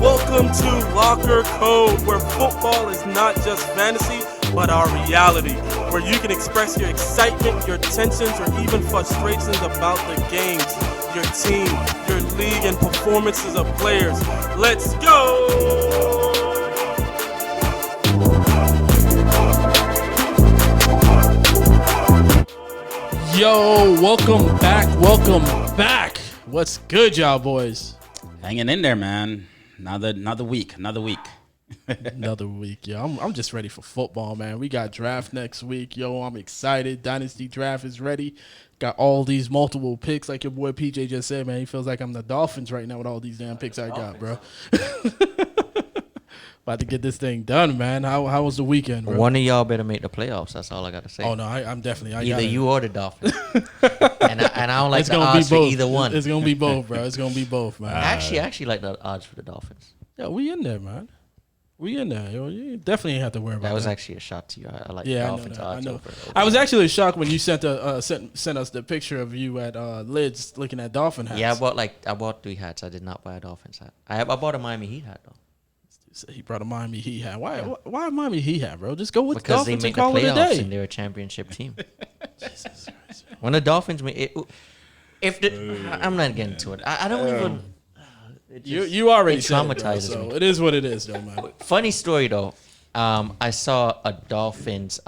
Welcome to Thelockercode, where football is not just fantasy, but our reality, where you can express your excitement, your tensions, or even frustrations about the games, your team, your league, and performances of players. Let's go! Yo, welcome back. What's good, y'all boys? Hanging in there, man. Another week. Another week, yo. I'm just ready for football, man. We got draft next week, yo. I'm excited. Dynasty draft is ready. Got all these multiple picks, like your boy PJ just said, man. He feels like I'm the Dolphins right now with all these damn picks I got, bro. About to get this thing done, man. How was the weekend, bro? One of y'all better make the playoffs. That's all I got to say. Oh, no, I'm definitely. Either you or the Dolphins. and I don't like the odds for either one. It's going to be both, bro. It's going to be both, man. I actually like the odds for the Dolphins. Yeah, we in there, man. We in there. Yo. You definitely ain't have to worry about that. That was actually a shot to you. I like the Dolphins odds. Over. I was actually shocked when you sent us the picture of you at Lids looking at Dolphin hats. Yeah, I bought 3 hats. I did not buy a Dolphins hat. I bought a Miami Heat hat, though. He brought a Miami Heat hat. Why a Miami Heat hat, bro? Just go with the Dolphins and call it a day. Because they make the playoffs and they're a championship team. Jesus Christ. When the Dolphins make it, I'm not getting to it. I don't even. You already traumatizes me. So it is what it is, though, man. Funny story though. I saw a Dolphins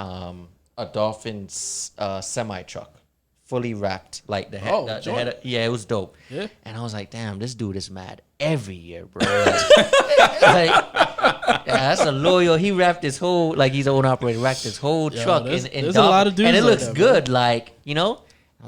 semi truck, fully wrapped, like the head. Yeah, it was dope. Yeah. And I was like, damn, this dude is mad every year, bro. That's a loyal. He wrapped his whole, like he's own operator, wrapped his whole truck in there's a lot of dudes, and it looks that, good, like I'm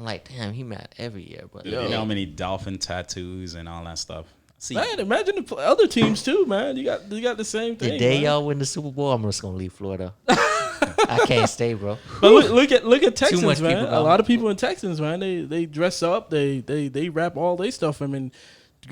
like, damn, he mad every year, but you know how many dolphin tattoos and all that stuff. See, man, imagine the other teams too, man. You got the same thing. The day y'all win the Super Bowl, I'm just gonna leave Florida. I can't stay, bro. But look at Texans, man. A lot of people in Texans, man, they dress up, they wrap all their stuff. I mean,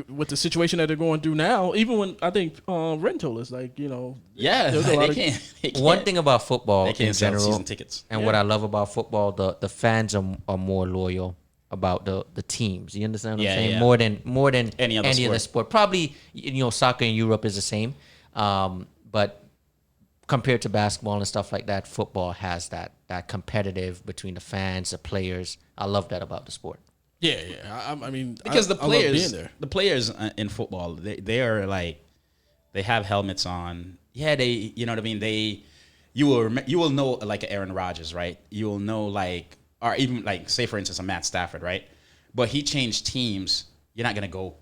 with the situation that they're going through now, even when I think Ren told us, like, yeah, they can't. One thing about football in general, season tickets, and what I love about football, the fans are more loyal about the teams. You understand what I'm saying? Yeah. More than any other sport. Probably, soccer in Europe is the same. But compared to basketball and stuff like that, football has that competitive between the fans, the players. I love that about the sport. Yeah. I mean, because the players in football, they are like, they have helmets on. Yeah, they, you know what I mean? You will know, like Aaron Rodgers, right? You will know, like, or even like, say for instance, a Matt Stafford, right? But he changed teams. You're not gonna go,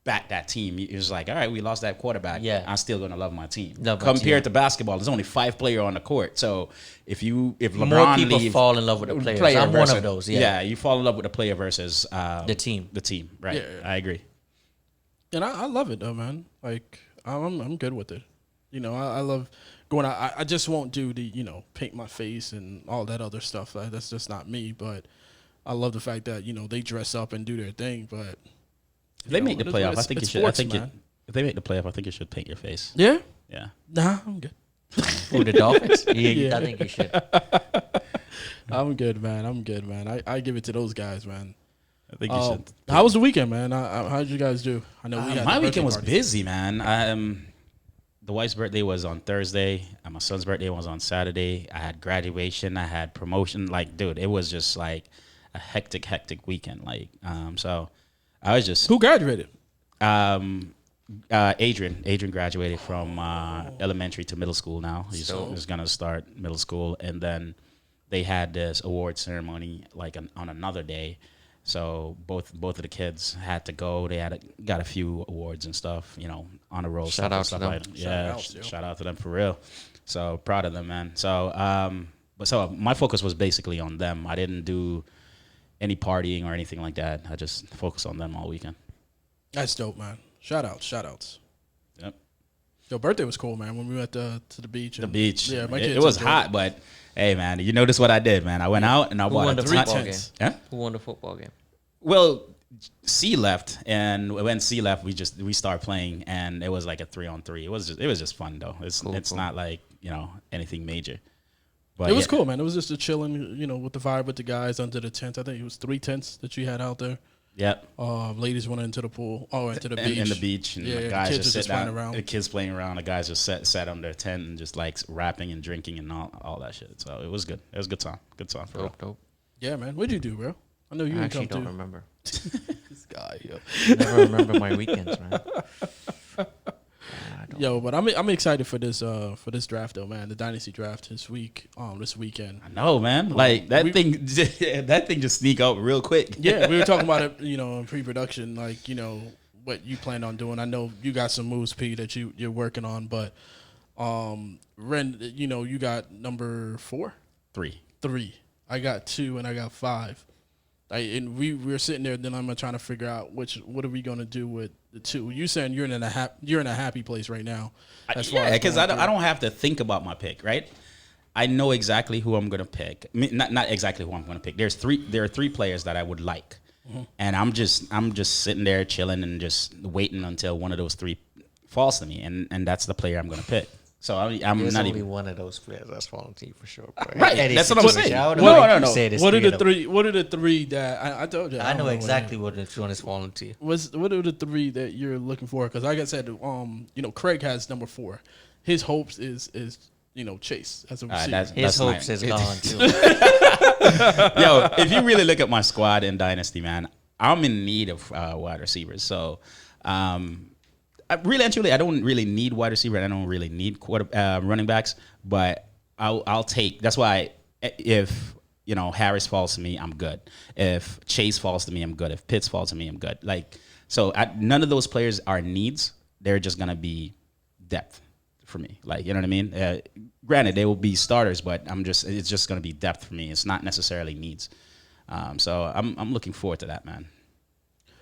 back that team. You're just like, all right, we lost that quarterback. Yeah, I'm still gonna love my team. Compared to basketball, there's only 5 players on the court. So if LeBron more people fall in love with the players. I'm one of those. Yeah, you fall in love with the player versus the team. The team, right? Yeah. I agree. And I love it though, man. Like I'm good with it. I love going out. I just won't do the paint my face and all that other stuff. That's just not me. But I love the fact that they dress up and do their thing. But if they make the playoff, I think you should. Sports, if they make the playoff, I think you should paint your face. Yeah. Yeah. Nah, I'm good. Who, the Dolphins? Yeah, I think you should. I'm good, man. I give it to those guys, man. I think you should. How was the weekend, man? How did you guys do? I know my weekend was busy, man. The wife's birthday was on Thursday, and my son's birthday was on Saturday. I had graduation, I had promotion. Like, dude, it was just like a hectic weekend. Like, so I was just. Who graduated? Adrian graduated from elementary to middle school now. He's gonna start middle school, and then they had this award ceremony like on another day. So both of the kids had to go. They got a few awards and stuff, on the roll. Shout out to them. Shout out to them for real. So proud of them, man. So so my focus was basically on them. I didn't do any partying or anything like that. I just focused on them all weekend. That's dope, man. Shout outs. Yep. Your birthday was cool, man. When we went to the beach. The beach. Yeah, my kids. It was hot, but hey, man, you notice what I did, man? I went out and I bought 3 tents. Yeah? Who won the football game? Well, C left, and when C left, we started playing, and it was like a 3-on-3. It was just fun though. It's Cool. not like anything major. But It was cool, man. It was just a chilling, with the vibe with the guys under the tent. I think it was 3 tents that you had out there. Yep. Ladies went into the pool, into the beach. In the beach, and Yeah, the the guys kids just were sit just playing down. around. The kids playing around. The guys just sat on their tent and just like rapping and drinking and all that shit. So it was good. It was a good time. Good time for real. Dope. Yeah, man. What'd you do, bro? I know you I didn't actually come don't too. remember. This guy, yo. Never remember my weekends, man. I don't. Yo, but I'm excited for this draft though, man. The dynasty draft this weekend. I know, man. Like that thing, that thing just sneak out real quick. Yeah, we were talking about it, in pre-production, like what you plan on doing. I know you got some moves, P, that you're working on, but Ren, you got number 4, 3. 3. I got 2, and I got 5. And we were sitting there. Then I'm trying to figure out what are we gonna do with the 2. You saying you're in a happy place right now? Yeah, because I don't have to think about my pick, right? I know exactly who I'm gonna pick. I mean, not exactly who I'm gonna pick. There are 3 players that I would like, and I'm just sitting there chilling and just waiting until one of those 3 falls to me, and that's the player I'm gonna pick. So I'm There's not only even one of those players that's falling to you for sure. Bro. Right, Any that's what I'm situation, saying. I don't No, know no, what you no. say, there's What are 3 the of them. 3? What are the 3 that I told you? I know don't exactly which one is falling to you. What are the 3 that you're looking for? Because like I said, Craig has number 4. His hopes is Chase as a receiver. His hopes is gone too. Yo, if you really look at my squad in Dynasty, man, I'm in need of wide receivers. So, I don't really need wide receiver. I don't really need running backs, but I'll take. That's why if Harris falls to me, I'm good. If Chase falls to me, I'm good. If Pitts falls to me, I'm good. None of those players are needs. They're just gonna be depth for me. Like, you know what I mean? Granted, they will be starters, but it's just gonna be depth for me. It's not necessarily needs. So I'm looking forward to that, man.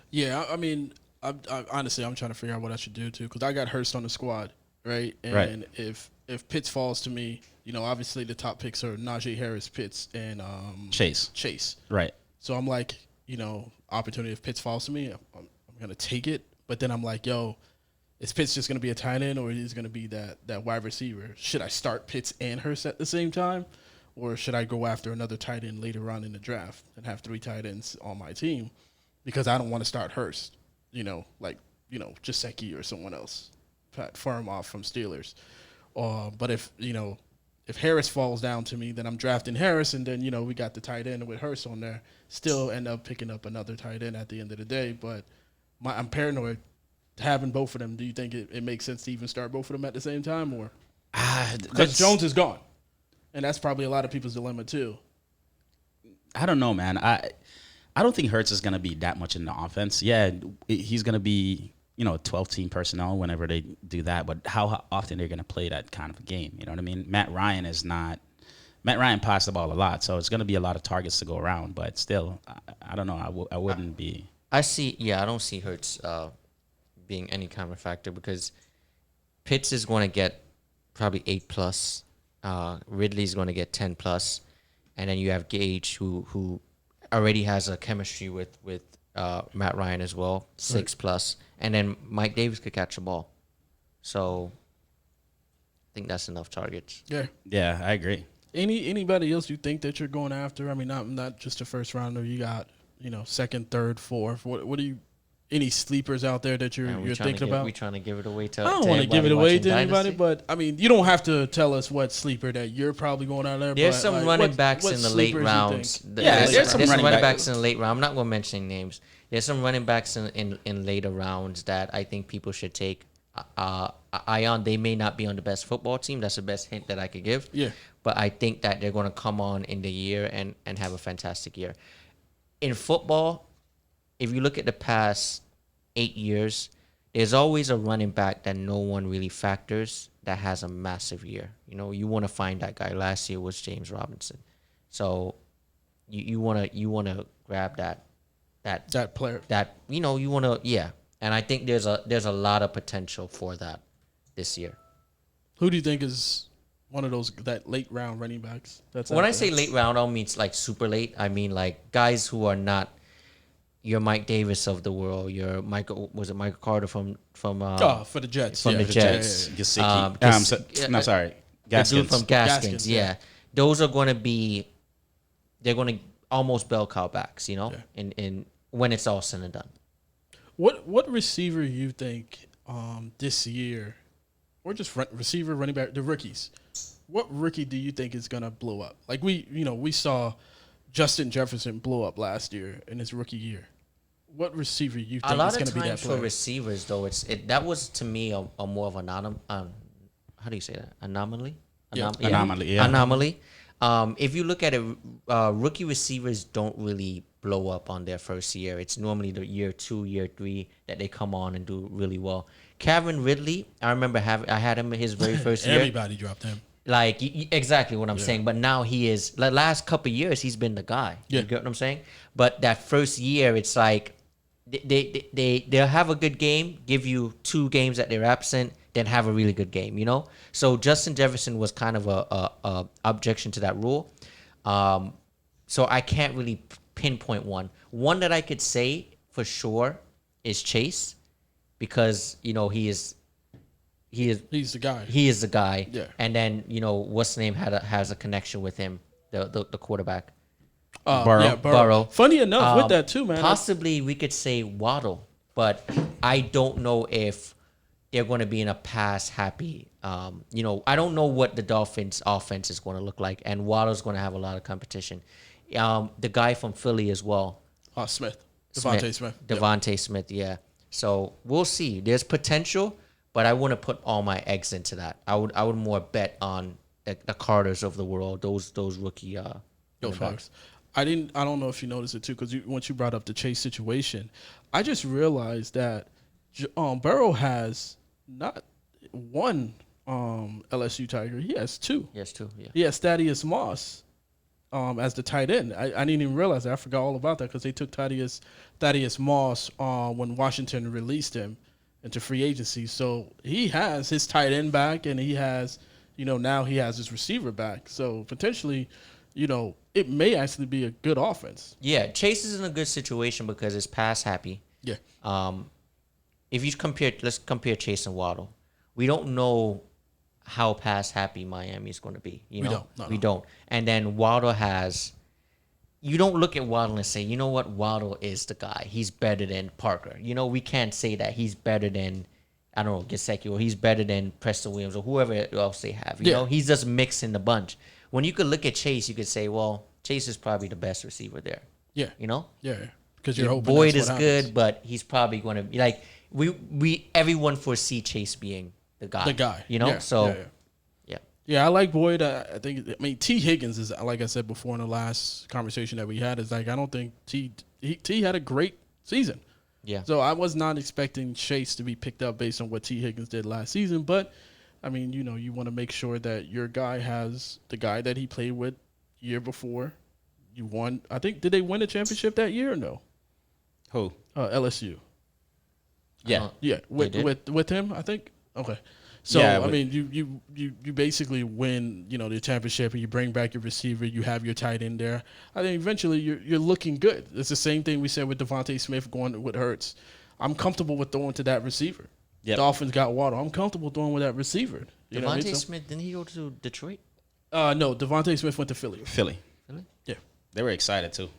Yeah, I mean, I honestly, I'm trying to figure out what I should do too, because I got Hurst on the squad, right? And Right. if Pitts falls to me, obviously the top picks are Najee Harris, Pitts, and Chase. Right. So I'm like, opportunity if Pitts falls to me, I'm gonna take it. But then I'm like, yo, is Pitts just gonna be a tight end, or is it gonna be that wide receiver? Should I start Pitts and Hurst at the same time, or should I go after another tight end later on in the draft and have 3 tight ends on my team? Because I don't want to start Hurst, Jaceki or someone else, farm off from Steelers. But if Harris falls down to me, then I'm drafting Harris, and then we got the tight end with Hurst on there. Still end up picking up another tight end at the end of the day. But I'm paranoid having both of them. Do you think it makes sense to even start both of them at the same time, or because Jones is gone, and that's probably a lot of people's dilemma too. I don't know, man. I don't think Hurts is going to be that much in the offense. Yeah, he's going to be, 12-team personnel whenever they do that. But how often they're going to play that kind of a game? You know what I mean? Matt Ryan passed the ball a lot, so it's going to be a lot of targets to go around. But still, I don't know. I wouldn't be. I don't see Hurts being any kind of factor, because Pitts is going to get probably 8+. Ridley's going to get 10+. And then you have Gage, who already has a chemistry with Matt Ryan as well, 6+, and then Mike Davis could catch the ball. So I think that's enough targets. Yeah, I agree. Anybody else you think that you're going after? I mean, not just the first rounder. You got second, third, fourth. What do you? Any sleepers out there that you're thinking about? We trying to give it away to. I don't want to give it away to anybody, Dynasty. but I mean, you don't have to tell us what sleeper that you're probably going out there. There's but, some running backs in the late rounds. There's some running backs in the late round. I'm not going to mention names. There's some running backs in later rounds that I think people should take. They may not be on the best football team. That's the best hint that I could give. Yeah. But I think that they're going to come on in the year and have a fantastic year. In football, if you look at the past 8 years, there's always a running back that no one really factors that has a massive year. You want to find that guy. Last year was James Robinson. So you want to grab that player. That you want to, yeah. And I think there's a lot of potential for that this year. Who do you think is one of those that late round running backs? When I say late round, I don't mean it's like super late. I mean like guys who are not, your Mike Davis of the world, your Michael Carter from for the Jets. from yeah, the for Jets. Gesicki. Gas- Sorry. the dude Gaskins. from Gaskins, Gaskins, yeah. yeah. Those are going to be, they're going to almost bell cow backs, you know, Yeah. in when it's all said and done. What receiver you think this year, or just receiver, running back, the rookies? What rookie do you think is gonna blow up? Like we saw Justin Jefferson blow up last year in his rookie year. What receiver you think A lot is of gonna be that times for player? receivers, though, that was to me a more of an how do you say that? Anomaly. Yeah. Anomaly, yeah. Anomaly. If you look at it, rookie receivers don't really blow up on their first year. It's normally the year 2, year 3 that they come on and do really well. Kevin Ridley, I remember I had him in his very first year. Everybody dropped him. Like exactly what I'm saying, but now he is. The last couple of years, he's been the guy. Yeah. You get what I'm saying? But that first year, it's like they'll have a good game, give you 2 games that they're absent, then have a really good game. You know. So Justin Jefferson was kind of a objection to that rule. So I can't really pinpoint one. One that I could say for sure is Chase, because he's the guy. He is the guy. Yeah. And then, what's the name has a connection with him, the quarterback. Burrow. Yeah, Burrow. Funny enough, with that too, man. Possibly we could say Waddle, but I don't know if they're going to be in a pass happy. I don't know what the Dolphins offense is going to look like, and Waddle's going to have a lot of competition. The guy from Philly as well. Smith. Devontae Smith. Devontae Smith, yeah. So we'll see. There's potential, but I wouldn't put all my eggs into that. I would more bet on the Carters of the world, those rookie running backs. I don't know if you noticed it too, because once you brought up the Chase situation, I just realized that Burrow has not one LSU Tiger. He has 2. Yes, too. Yeah. He has Thaddeus Moss as the tight end. I didn't even realize that. I forgot all about that because they took Thaddeus Moss when Washington released him into free agency. So he has his tight end back, and he has, now he has his receiver back. So potentially, it may actually be a good offense. Yeah, Chase is in a good situation because it's pass happy. Yeah. If you let's compare Chase and Waddle. We don't know how pass happy Miami is going to be. We don't. And then Waddle you don't look at Waddle and say, you know what, Waddle is the guy. He's better than Parker. We can't say that he's better than, I don't know, Gesicki, or he's better than Preston Williams or whoever else they have. You know, he's just mixing the bunch. When you could look at Chase, you could say, well, Chase is probably the best receiver there. Yeah. Yeah, because you're hoping Boyd that's is what good, happens. but he's probably going to be like everyone foresee Chase being the guy. The guy. Yeah. I like Boyd. T. Higgins is, like I said before in the last conversation that we had, is like I don't think T had a great season. Yeah. So I was not expecting Chase to be picked up based on what T. Higgins did last season, but I mean, you want to make sure that your guy has the guy that he played with year before. You won. I think, did they win the championship that year or no? Who? LSU. Yeah. Yeah, with him, I think. Okay. So Yeah, I mean, you basically win, the championship, and you bring back your receiver. You have your tight end there. I think eventually you're looking good. It's the same thing we said with Devontae Smith going with Hurts. I'm comfortable with throwing to that receiver. Yep. Dolphins got Waddle. I'm comfortable throwing with that receiver. You know what I mean? Devontae Smith, didn't he go to Detroit? No, Devontae Smith went to Philly. Philly. Really? Yeah. They were excited too.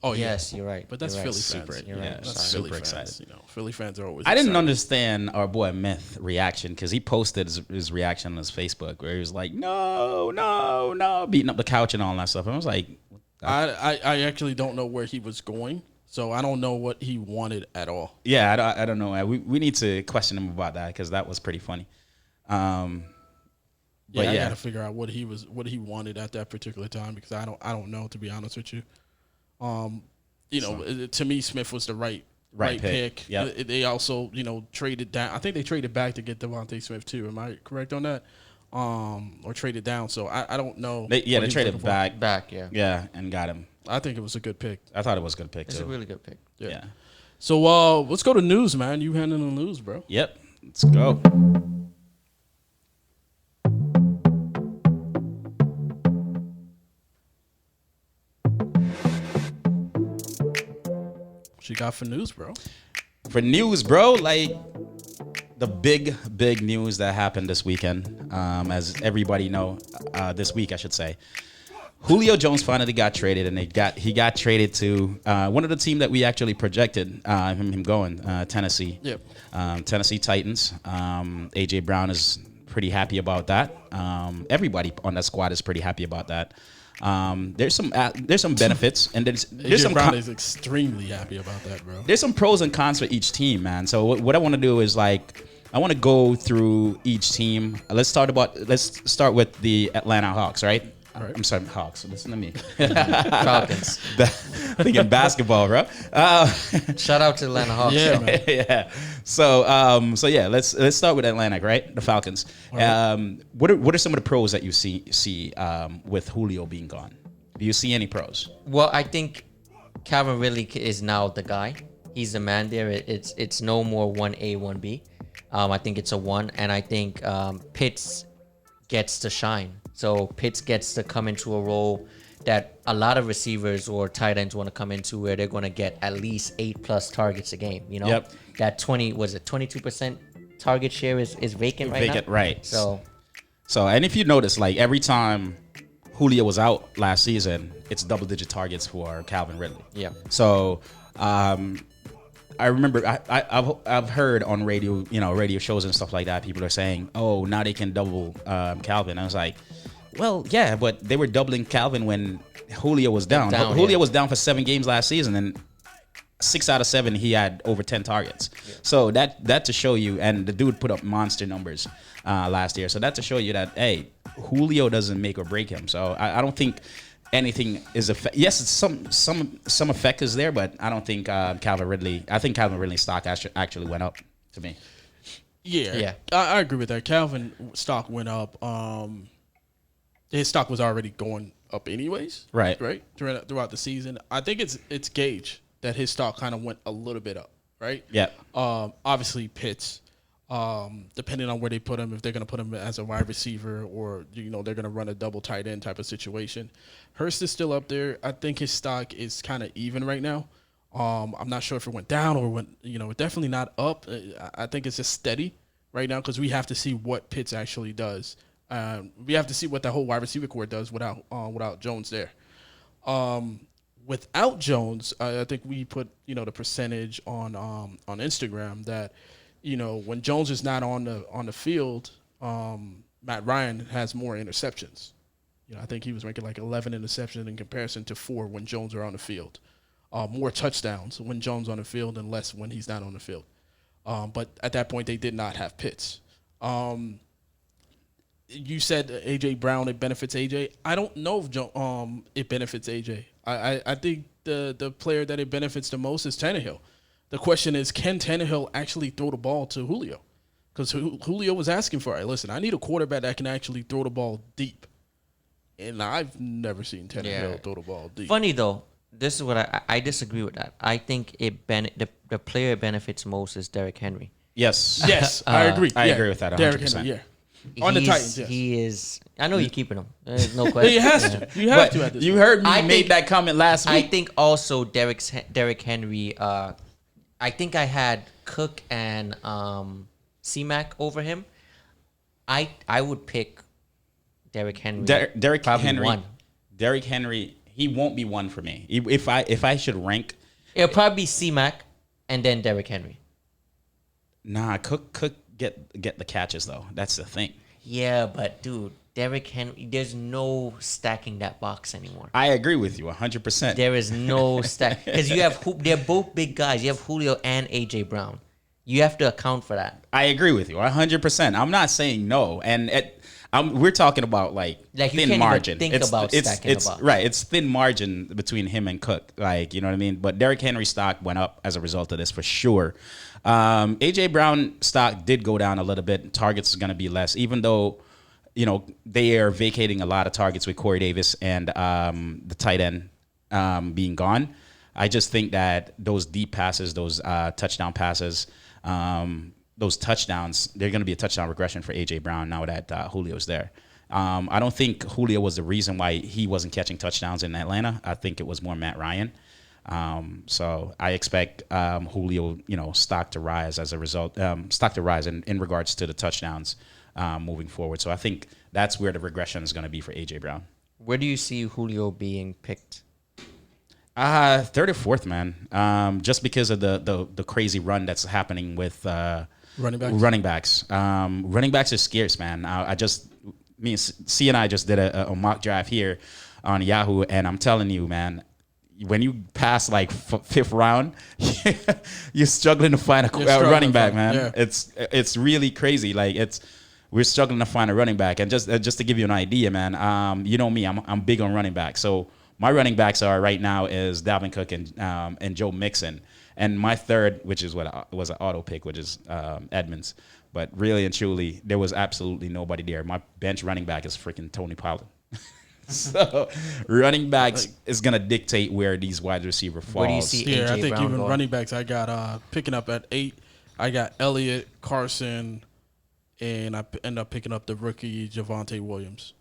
Oh yeah. Yes, you're right. But that's You're right. Philly fans. You're right. Yeah, That's that's Philly super fans. excited. Philly fans are always. I didn't excited. understand our boy Myth reaction because he posted his reaction on his Facebook where he was like, no, beating up the couch and all that stuff. And I was like, I actually don't know where he was going, so I don't know what he wanted at all. yeah, I don't know. We need to question him about that because that was pretty funny. I But yeah, gotta figure out what he wanted at that particular time, because I don't know, to be honest with you. To me, Smith was the right pick. Yep. They also traded down. I think they traded back to get Devontae Smith too. Am I correct on that? Or traded down. So I don't know. They what he was traded looking for. Back, yeah. Yeah, and got him. I think it was a good pick. I thought it was a good pick It's too. a really good pick. Yeah. So let's go to news, man. You handling the news, bro? Yep. Let's go. What you got for news, bro? For news, bro, like the big news that happened this weekend, as everybody know, this week I should say, Julio Jones finally got traded, and he got traded to one of the team that we actually projected him going, Tennessee. Yep. Tennessee Titans. AJ Brown is pretty happy about that. Everybody on that squad is pretty happy about that. There's some benefits, and there's AJ some Brown is extremely happy about that, bro. there's some pros and cons for each team, man. So what I want to do is like I want to go through each team. Let's start with the Atlanta Hawks, right? Right. I'm sorry, Hawks. Listen to me. Falcons. Thinking basketball, bro. Shout out to Atlanta Hawks. Yeah, man. Yeah. So yeah, let's start with Atlanta, right? The Falcons. What are some of the pros that you see with Julio being gone? Do you see any pros? Well, I think Calvin Ridley is now the guy. He's the man there. It's no more 1A, 1B. I think it's a 1, and I think Pitts gets to shine. So Pitts gets to come into a role that a lot of receivers or tight ends want to come into, where they're going to get at least 8+ targets a game. You know, Yep. that 22% target share is vacant right now. Right. So And if you notice, like every time Julio was out last season, it's double-digit targets for Calvin Ridley. yeah, So I remember I've heard on radio, radio shows and stuff like that, people are saying, oh, now they can double Calvin. I was like, well, yeah, but they were doubling Calvin when Julio was down. Julio was down for 7 games last season, and 6 out of 7 he had over 10 targets. Yeah. So that to show you, and the dude put up monster numbers last year. So that to show you that, hey, Julio doesn't make or break him. So I don't think anything is yes, it's some effect is there, but I don't think Calvin Ridley's stock actually went up to me. Yeah. I agree with that. Calvin stock went up. His stock was already going up anyways. Right. Throughout the season. I think it's Gage that his stock kind of went a little bit up, right? Yeah. Obviously Pitts, depending on where they put him, if they're going to put him as a wide receiver or, they're going to run a double tight end type of situation. Hurst is still up there. I think his stock is kind of even right now. I'm not sure if it went down or went, definitely not up. I think it's just steady right now because we have to see what Pitts actually does. We have to see what the whole wide receiver core does without Jones there. Without Jones, I think we put the percentage on Instagram that when Jones is not on the field, Matt Ryan has more interceptions. I think he was ranking like 11 interceptions in comparison to 4 when Jones are on the field. More touchdowns when Jones on the field and less when he's not on the field. But at that point, they did not have Pitts. You said AJ Brown, it benefits AJ. I don't know if it benefits AJ. I think the player that it benefits the most is Tannehill. The question is, can Tannehill actually throw the ball to Julio? Because Julio was asking for it. Listen, I need a quarterback that can actually throw the ball deep. And I've never seen Tannehill throw the ball deep. Funny though, this is what I disagree with that. I think the player it benefits most is Derrick Henry. Yes, I agree. I agree with that 100%. Derrick Henry, on the Titans, yes. He is. I know you're keeping him. There's no question. He has to. You have to at this You point. heard me make that comment last week. I think also Derrick Henry. I think I had Cook and C-Mac over him. I would pick Derrick Henry. Derrick Henry. 1. Derrick Henry. He won't be 1 for me. If I should rank, It'll probably be C-Mac and then Derrick Henry. Nah, Cook get the catches though. That's the thing. Yeah, but dude, Derrick Henry, there's no stacking that box anymore. I agree with you 100%. There is no stack because they're both big guys. You have Julio and AJ Brown. You have to account for that. I agree with you 100%. I'm not saying no, and we're talking about like you thin can't margin. Even think about stacking the box. Right. It's thin margin between him and Cook. Like, you know what I mean? But Derrick Henry's stock went up as a result of this for sure. AJ Brown stock did go down a little bit. Targets is going to be less, even though they are vacating a lot of targets with Corey Davis and the tight end being gone. I just think that those deep passes, those touchdown passes, those touchdowns, they're going to be a touchdown regression for AJ Brown now that Julio's there. I don't think Julio was the reason why he wasn't catching touchdowns in Atlanta. I think it was more Matt Ryan. So I expect Julio, stock to rise as a result, stock to rise in regards to the touchdowns moving forward. So I think that's where the regression is going to be for A.J. Brown. Where do you see Julio being picked? Third or fourth, man. Just because of the crazy run that's happening with running backs. Running backs are scarce, man. Me and C and I just did a mock draft here on Yahoo, and I'm telling you, man, when you pass like fifth round, you're struggling to find a running back, man. Yeah. It's really crazy. Like we're struggling to find a running back, and just to give you an idea, man. You know me, I'm big on running backs. So my running backs are right now is Dalvin Cook and Joe Mixon, and my third, which is what was an auto pick, which is Edmonds. But really and truly, there was absolutely nobody there. My bench running back is freaking Tony Pollard. So running backs is gonna dictate where these wide receiver falls. Where do you see AJ I think Brown even going? running backs, I got picking up at 8. I got Elliott, Carson, and I end up picking up the rookie Javonte Williams.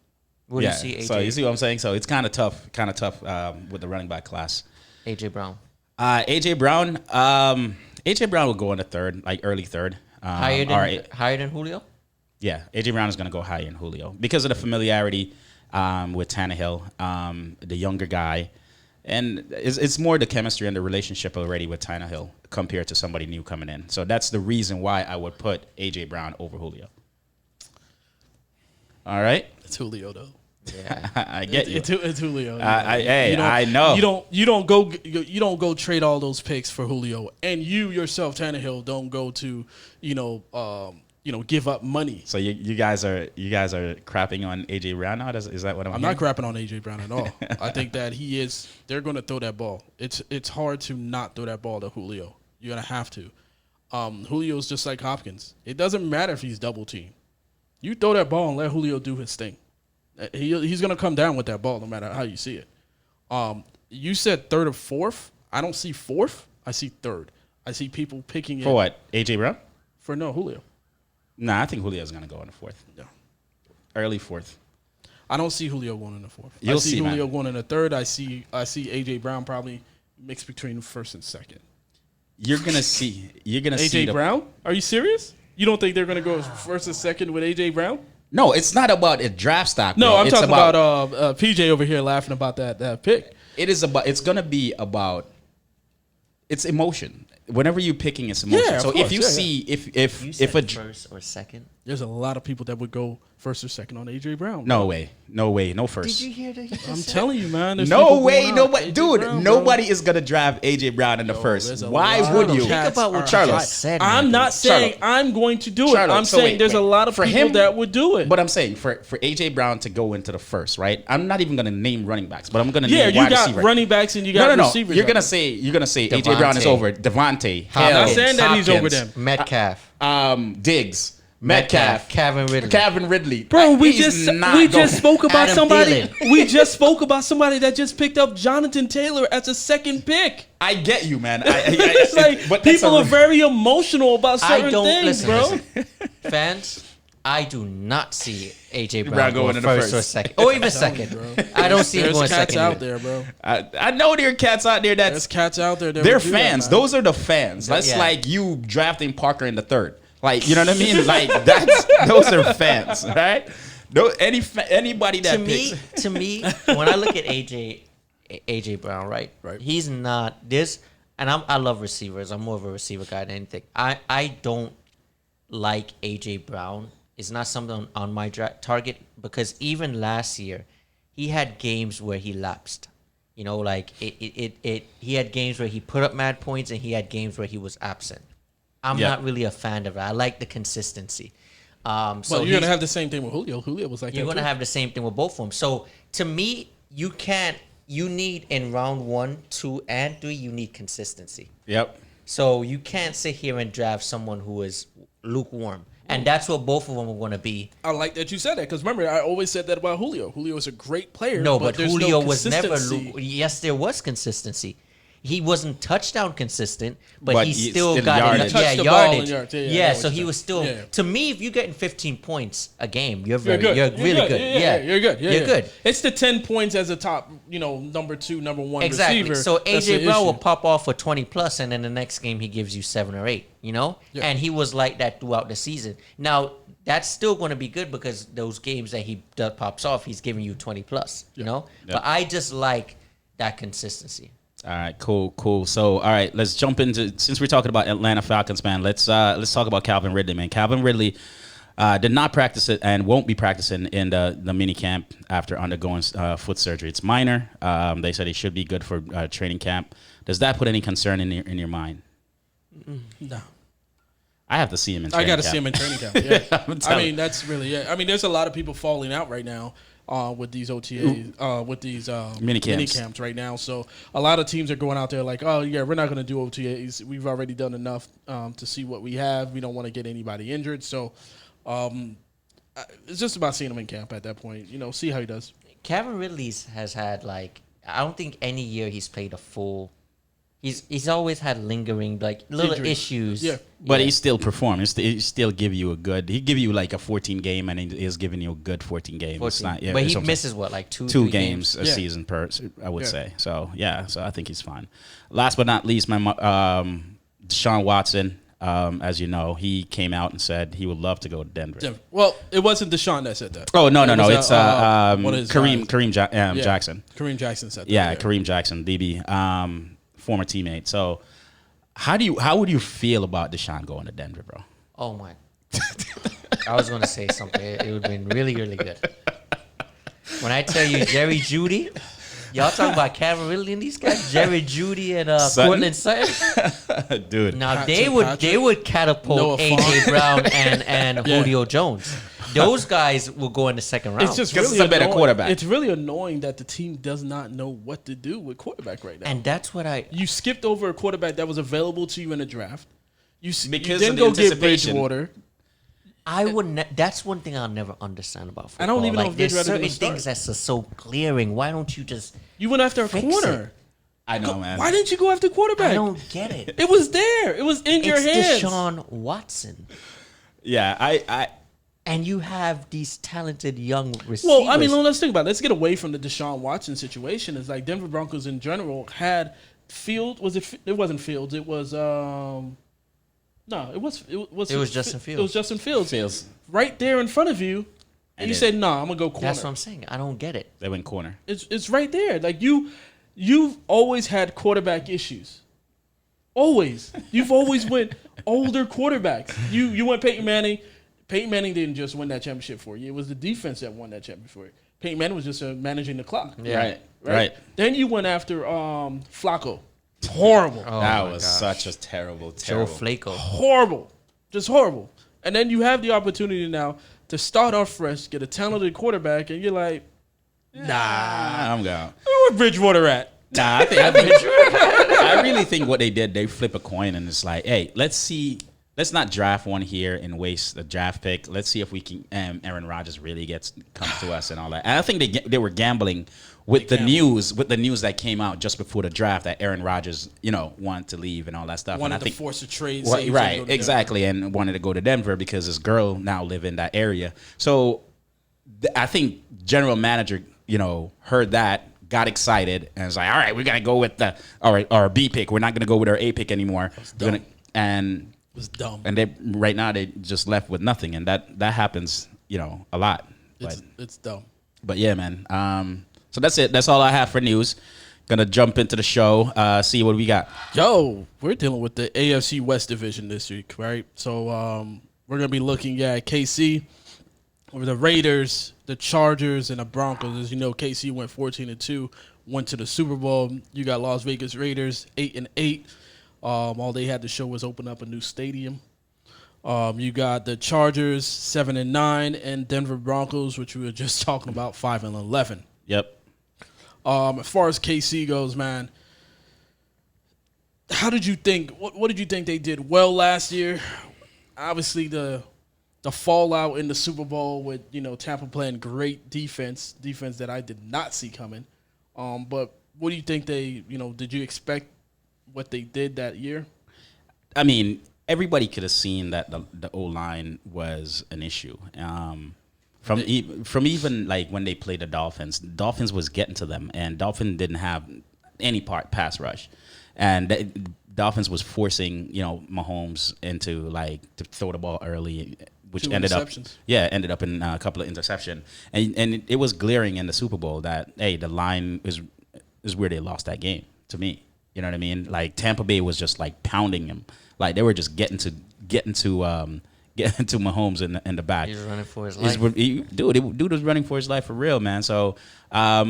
Where do you see AJ? So you see what I'm saying? So it's kind of tough with the running back class. AJ Brown. AJ Brown will go in the third, like early third. Higher than Julio? Yeah, AJ Brown is going to go higher than Julio because of the familiarity with Tannehill, the younger guy. And it's more the chemistry and the relationship already with Tannehill compared to somebody new coming in. So that's the reason why I would put AJ Brown over Julio. All right? It's Julio, though. Yeah. I get you. It's Julio. I know. You don't go trade all those picks for Julio, and you yourself, Tannehill, don't go to give up money. So you guys are crapping on AJ Brown now? Is that what I'm not crapping on AJ Brown at all. I think that they're going to throw that ball. It's hard to not throw that ball to Julio. You're going to have to. Julio's just like Hopkins. It doesn't matter if he's double teamed. You throw that ball and let Julio do his thing. He's going to come down with that ball no matter how you see it. You said third or fourth. I don't see fourth. I see third. I see people picking it. For what? AJ Brown? For Julio. Nah, I think Julio's going to go in the fourth. Yeah. Early fourth. I don't see Julio going in the fourth. You'll I see Julio man. going in the third. I see AJ Brown probably mixed between first and second. You're gonna see AJ Brown? Are you serious? You don't think they're gonna go first and second with AJ Brown? No, it's not about a draft stock. No, bro. I'm talking about PJ over here laughing about that pick. It's gonna be about it's emotion. Whenever you're picking, it's emotion. Yeah, so of if course, you yeah, see You said if a first or second? There's a lot of people that would go first or second on AJ Brown. no way, no first. Did you hear that? I'm telling you, man. there's No people way, going out. nobody, AJ dude. Brown, Nobody bro. is gonna draft AJ Brown in the there's first. a Why lot would of you? cats Think about what you Charlotte. just said. I'm man. not saying Charlotte. I'm going to do it. Charlotte, I'm so saying wait, there's a lot of for people him- that would do it. But I'm saying for AJ Brown to go into the first, right? I'm not even gonna name running backs, but I'm gonna Yeah, name you wide got receiver. running backs and you got No. receivers. You're out gonna there. say AJ Brown is Devontae. over Devontae. I'm not Hill, saying that he's over Hopkins, them. Metcalf. Diggs, Metcalf, Calvin Ridley. Calvin Ridley. Bro, we He's just not going- spoke about Adam somebody. Thielen. We just spoke about somebody that just picked up Jonathan Taylor as a second pick. I get you, man. It's like but that's people a- are very emotional about I certain don't things, listen. bro. Fans, I do not see AJ Brown Brown going going in the first or first. second, or even second. I don't see him There's going cats second. out either. there, bro. I know there are cats out there There's that's cats out there. That they're would do that, fans. man. Those are the fans. That's Yeah. like you drafting Parker in the third. Like, you know what I mean? Like those are fans, right? No, anybody that picks. To me, when I look at AJ Brown, right? He's not this, and I love receivers. I'm more of a receiver guy than anything. I don't like AJ Brown. It's not something on my target because even last year, he had games where he lapsed. You know, like he had games where he put up mad points and he had games where he was absent. I'm not really a fan of it. I like the consistency. So Well, you're gonna have the same thing with Julio. Julio was like you're that gonna too. have the same thing with both of them. So to me, you need in round 1, 2, and 3, you need consistency. Yep. So you can't sit here and draft someone who is lukewarm. And that's what both of them are going to be. I like that you said that because remember, I always said that about Julio. Julio is a great player. No, but there's Julio no was never consistency. Yes, there was consistency. He wasn't touchdown consistent, but he he still still got yardage. it. Touched Yeah, the ball in yardage. yards. Yeah, I know Yeah, what so you're he saying. was still. Yeah. To me, if you're getting 15 points a game, you're You're good. You're really good. Yeah, you're good. Yeah, you're yeah. good. It's the 10 points as a top, number 2, number 1 Exactly. receiver. So That's AJ the Brown will issue. pop off for 20 plus, and then the next game he gives you 7 or 8. Yeah. And he was like that throughout the season. Now that's still going to be good because those games that he pops off, he's giving you 20 plus. But I just like that consistency. All right, cool. So, all right, let's jump into, since we're talking about Atlanta Falcons, man. Let's talk about Calvin Ridley, man. Calvin Ridley did not practice it and won't be practicing in the mini camp after undergoing foot surgery. It's minor. They said he should be good for training camp. Does that put any concern in your mind? No. I have to see him in training I got to camp. see him in training camp. Yeah. I'm I telling mean, that's really it. I mean, there's a lot of people falling out right now with these OTAs, with these Mini camps. mini camps right now. So a lot of teams are going out there like, oh, yeah, we're not going to do OTAs. We've already done enough to see what we have. We don't want to get anybody injured. So it's just about seeing him in camp at that point. See how he does. Calvin Ridley's has had I don't think any year he's played a full. He's always had lingering little Injuries. issues. Yeah. But he still perform. He still give you a good. He give you like a 14 game, and he's giving you a good 14 game. It's 14. not, yeah, But it's he something- misses two 2 3 games a Yeah. season per, I would Yeah. say. So so I think he's fine. Last but not least, Deshaun Watson. As you know, he came out and said he would love to go to Denver. Well, it wasn't Deshaun that said that. Oh no, It was, it's what is Kareem Yeah. Jackson. Kareem Jackson said that. Yeah, Kareem Jackson, DB, former teammate. So how would you feel about Deshaun going to Denver, bro? Oh my! I was going to say something. It would have been really, really good. When I tell you Jerry Jeudy, y'all talking about Calvin Ridley and these guys, Jerry Jeudy and Sutton? Cortland Sutton. Dude. Now Patrick. they would catapult Noah AJ Fant. Brown and Julio Jones. Those guys will go in the second round. It's just 'Cause really it's a better annoying. quarterback. It's really annoying that the team does not know what to do with quarterback right now. and that's what You skipped over a quarterback that was available to you in the draft. You Because then of the go get anticipation. Bridgewater. I would. That's one thing I'll never understand about football. I don't even know if there's Bridgewater's certain gonna start. things that's just so glaring. Why don't you just? You went after a Fix corner. I know, man. Why didn't you go after quarterback? I don't get it. It was there. It was in your hands. It's Deshaun Watson, Yeah, I and you have these talented young receivers. Well, I mean, let's think about it. Let's get away from the Deshaun Watson situation. It's like Denver Broncos in general had Field. It wasn't Fields. It was it was Justin Fields. It was Justin Fields. Fields. Right there in front of you. And you it- said, "Nah, I'm gonna go corner." that's what I'm saying. I don't get it. they went corner. It's right there. Like you've always had quarterback issues. Always. You've always went older quarterbacks. You went Peyton Manning. Peyton Manning didn't just win that championship for you. It was the defense that won that championship for you. Peyton Manning was just managing the clock. Yeah. Right. Then you went after Flacco. Horrible. Oh That my was gosh. such a terrible. Joe Flacco. Horrible. Just horrible. And then you have the opportunity now to start off fresh, get a talented quarterback, and you're like, I'm going. where Bridgewater at? Nah, I really think what they did, they flip a coin and it's like, hey, let's not draft one here and waste the draft pick. Let's see if we can. Aaron Rodgers really comes to us and all that. And I think they were gambling with the news that came out just before the draft that Aaron Rodgers, wanted to leave and all that stuff. Wanted and I to think force a trade. Well, say he's gonna go right, to exactly, and wanted to go to Denver because his girl now live in that area. So I think general manager, heard that, got excited, and was like, all right, we're gonna go with our B pick. We're not gonna go with our A pick anymore. dumb. And It was dumb. and right now they just left with nothing, and that happens, a lot. It's dumb. But yeah, man. So that's it. That's all I have for news. Gonna jump into the show, see what we got. Yo, we're dealing with the AFC West Division this week, right? So we're going to be looking at KC over the Raiders, the Chargers, and the Broncos. As you know, KC went 14-2, went to the Super Bowl. You got Las Vegas Raiders 8-8. All they had to show was open up a new stadium. You got the Chargers 7-9, and Denver Broncos, which we were just talking about, 5-11. Yep. As far as KC goes, man, how did you think? What did you think they did well last year? Obviously, the fallout in the Super Bowl with Tampa playing great defense that I did not see coming. But what do you think they did you expect what they did that year? I mean, everybody could have seen that the O-line was an issue. From even like when they played the Dolphins was getting to them, and Dolphins didn't have any pass rush, and Dolphins was forcing Mahomes into like to throw the ball early, which ended up in a couple of interceptions, and it was glaring in the Super Bowl that the line is where they lost that game to me. You know what I mean? Like Tampa Bay was just like pounding him, like they were just getting to Mahomes in the back. He's running for his life. Dude was running for his life for real, man. So I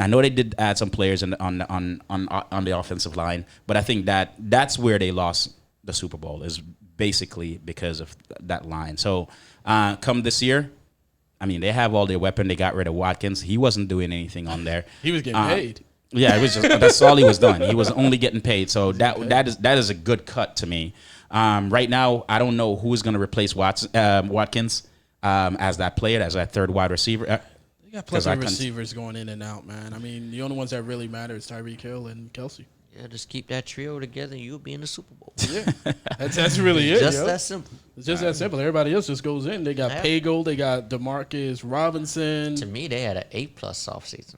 know they did add some players on the offensive line, but I think that's where they lost the Super Bowl is basically because of that line. So come this year, I mean, they have all their weapon. They got rid of Watkins. He wasn't doing anything on there. He was getting paid. Yeah, it was just that's all he was doing. He was only getting paid. So that is a good cut to me. Right now, I don't know who is going to replace Watkins as that player, as that third wide receiver. You got plenty of receivers going in and out, man. I mean, the only ones that really matter is Tyreek Hill and Kelsey. Yeah, just keep that trio together, and you'll be in the Super Bowl. Yeah, that's really it. Just that simple. It's just that simple. Everybody else just goes in. They got Pagel, they got DeMarcus Robinson. To me, they had an A+ offseason.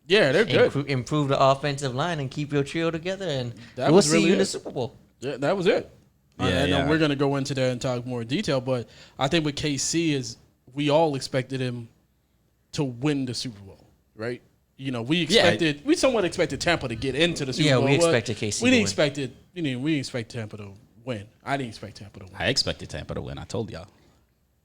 Yeah, they're good. Improve the offensive line and keep your trio together, and we'll see you in the Super Bowl. Yeah, that was it. I know we're going to go into that and talk more detail, but I think with KC is we all expected him to win the Super Bowl, right? We somewhat expected Tampa to get into the Super Bowl. Yeah, we expected KC. We didn't expect Tampa to win. I didn't expect Tampa to win. I expected Tampa to win. I told y'all.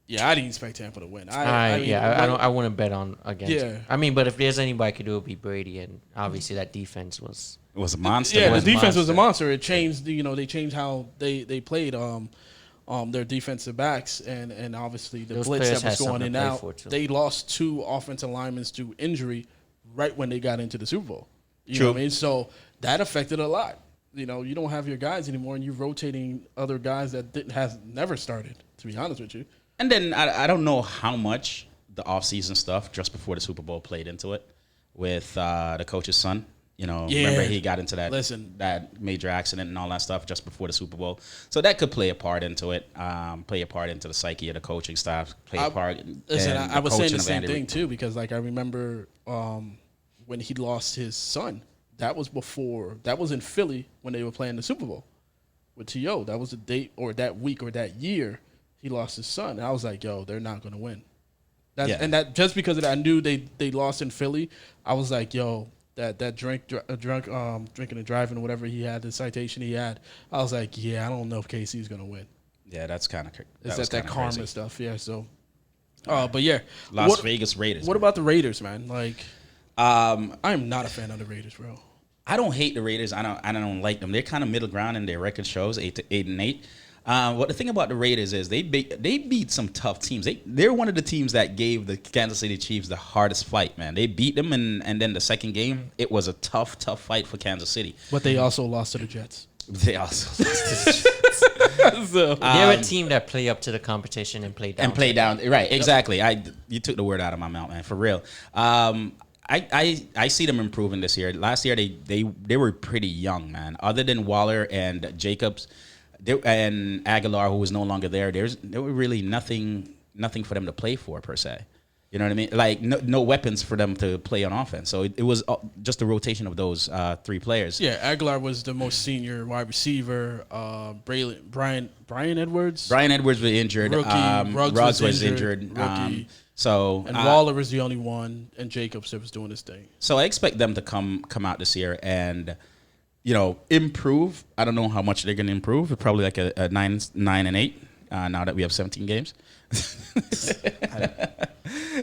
Yeah, I didn't expect Tampa to win. I wouldn't bet on against. Yeah. I mean, but if there's anybody could do it, would be Brady, and obviously that defense was. It was a monster. Yeah, the defense was a monster. It changed. They changed how they played. Their defensive backs and obviously the blitz that was going in and out. They lost 2 offensive linemen to injury right when they got into the Super Bowl. You know what I mean? So that affected a lot. You don't have your guys anymore, and you're rotating other guys that has never started. To be honest with you. And then I don't know how much the offseason stuff just before the Super Bowl played into it with the coach's son. Remember he got into that major accident and all that stuff just before the Super Bowl. So that could play a part into it, play a part into the psyche of the coaching staff, I was saying the same thing, too, because, I remember when he lost his son, that was in Philly when they were playing the Super Bowl with T.O. That was the date or that week or that year he lost his son. And I was like, yo, they're not going to win. And that just because of that, I knew they lost in Philly. I was like, yo, that drinking and driving or whatever he had, the citation he had, I was like, yeah, I don't know if KC's going to win. Yeah, that's kind of It's that karma crazy stuff, yeah. So, but yeah, Las Vegas Raiders. What about the Raiders, man? I'm not a fan of the Raiders, bro. I don't hate the Raiders. I don't like them. They're kind of middle ground in their record shows, 8-8. What the thing about the Raiders is they beat some tough teams. They're one of the teams that gave the Kansas City Chiefs the hardest fight, man. They beat them, and then the second game, it was a tough fight for Kansas City. But they also lost to the Jets. They also lost to the Jets. They're a team that play up to the competition and play down. Right, exactly. You took the word out of my mouth, man, for real. I see them improving this year. Last year, they were pretty young, man. Other than Waller and Jacobs, and Aguilar, who was no longer there were really nothing for them to play for per se. You know what I mean? Like no weapons for them to play on offense. So it was just a rotation of those 3 players. Yeah, Aguilar was the most senior wide receiver. Brian Edwards. Brian Edwards was injured. Rookie. Ruggs was injured. Rookie. And Waller was the only one, and Jacobs that was doing his thing. So I expect them to come out this year and improve. I don't know how much they're going to improve. Probably like a 9-8. Now that we have 17 games.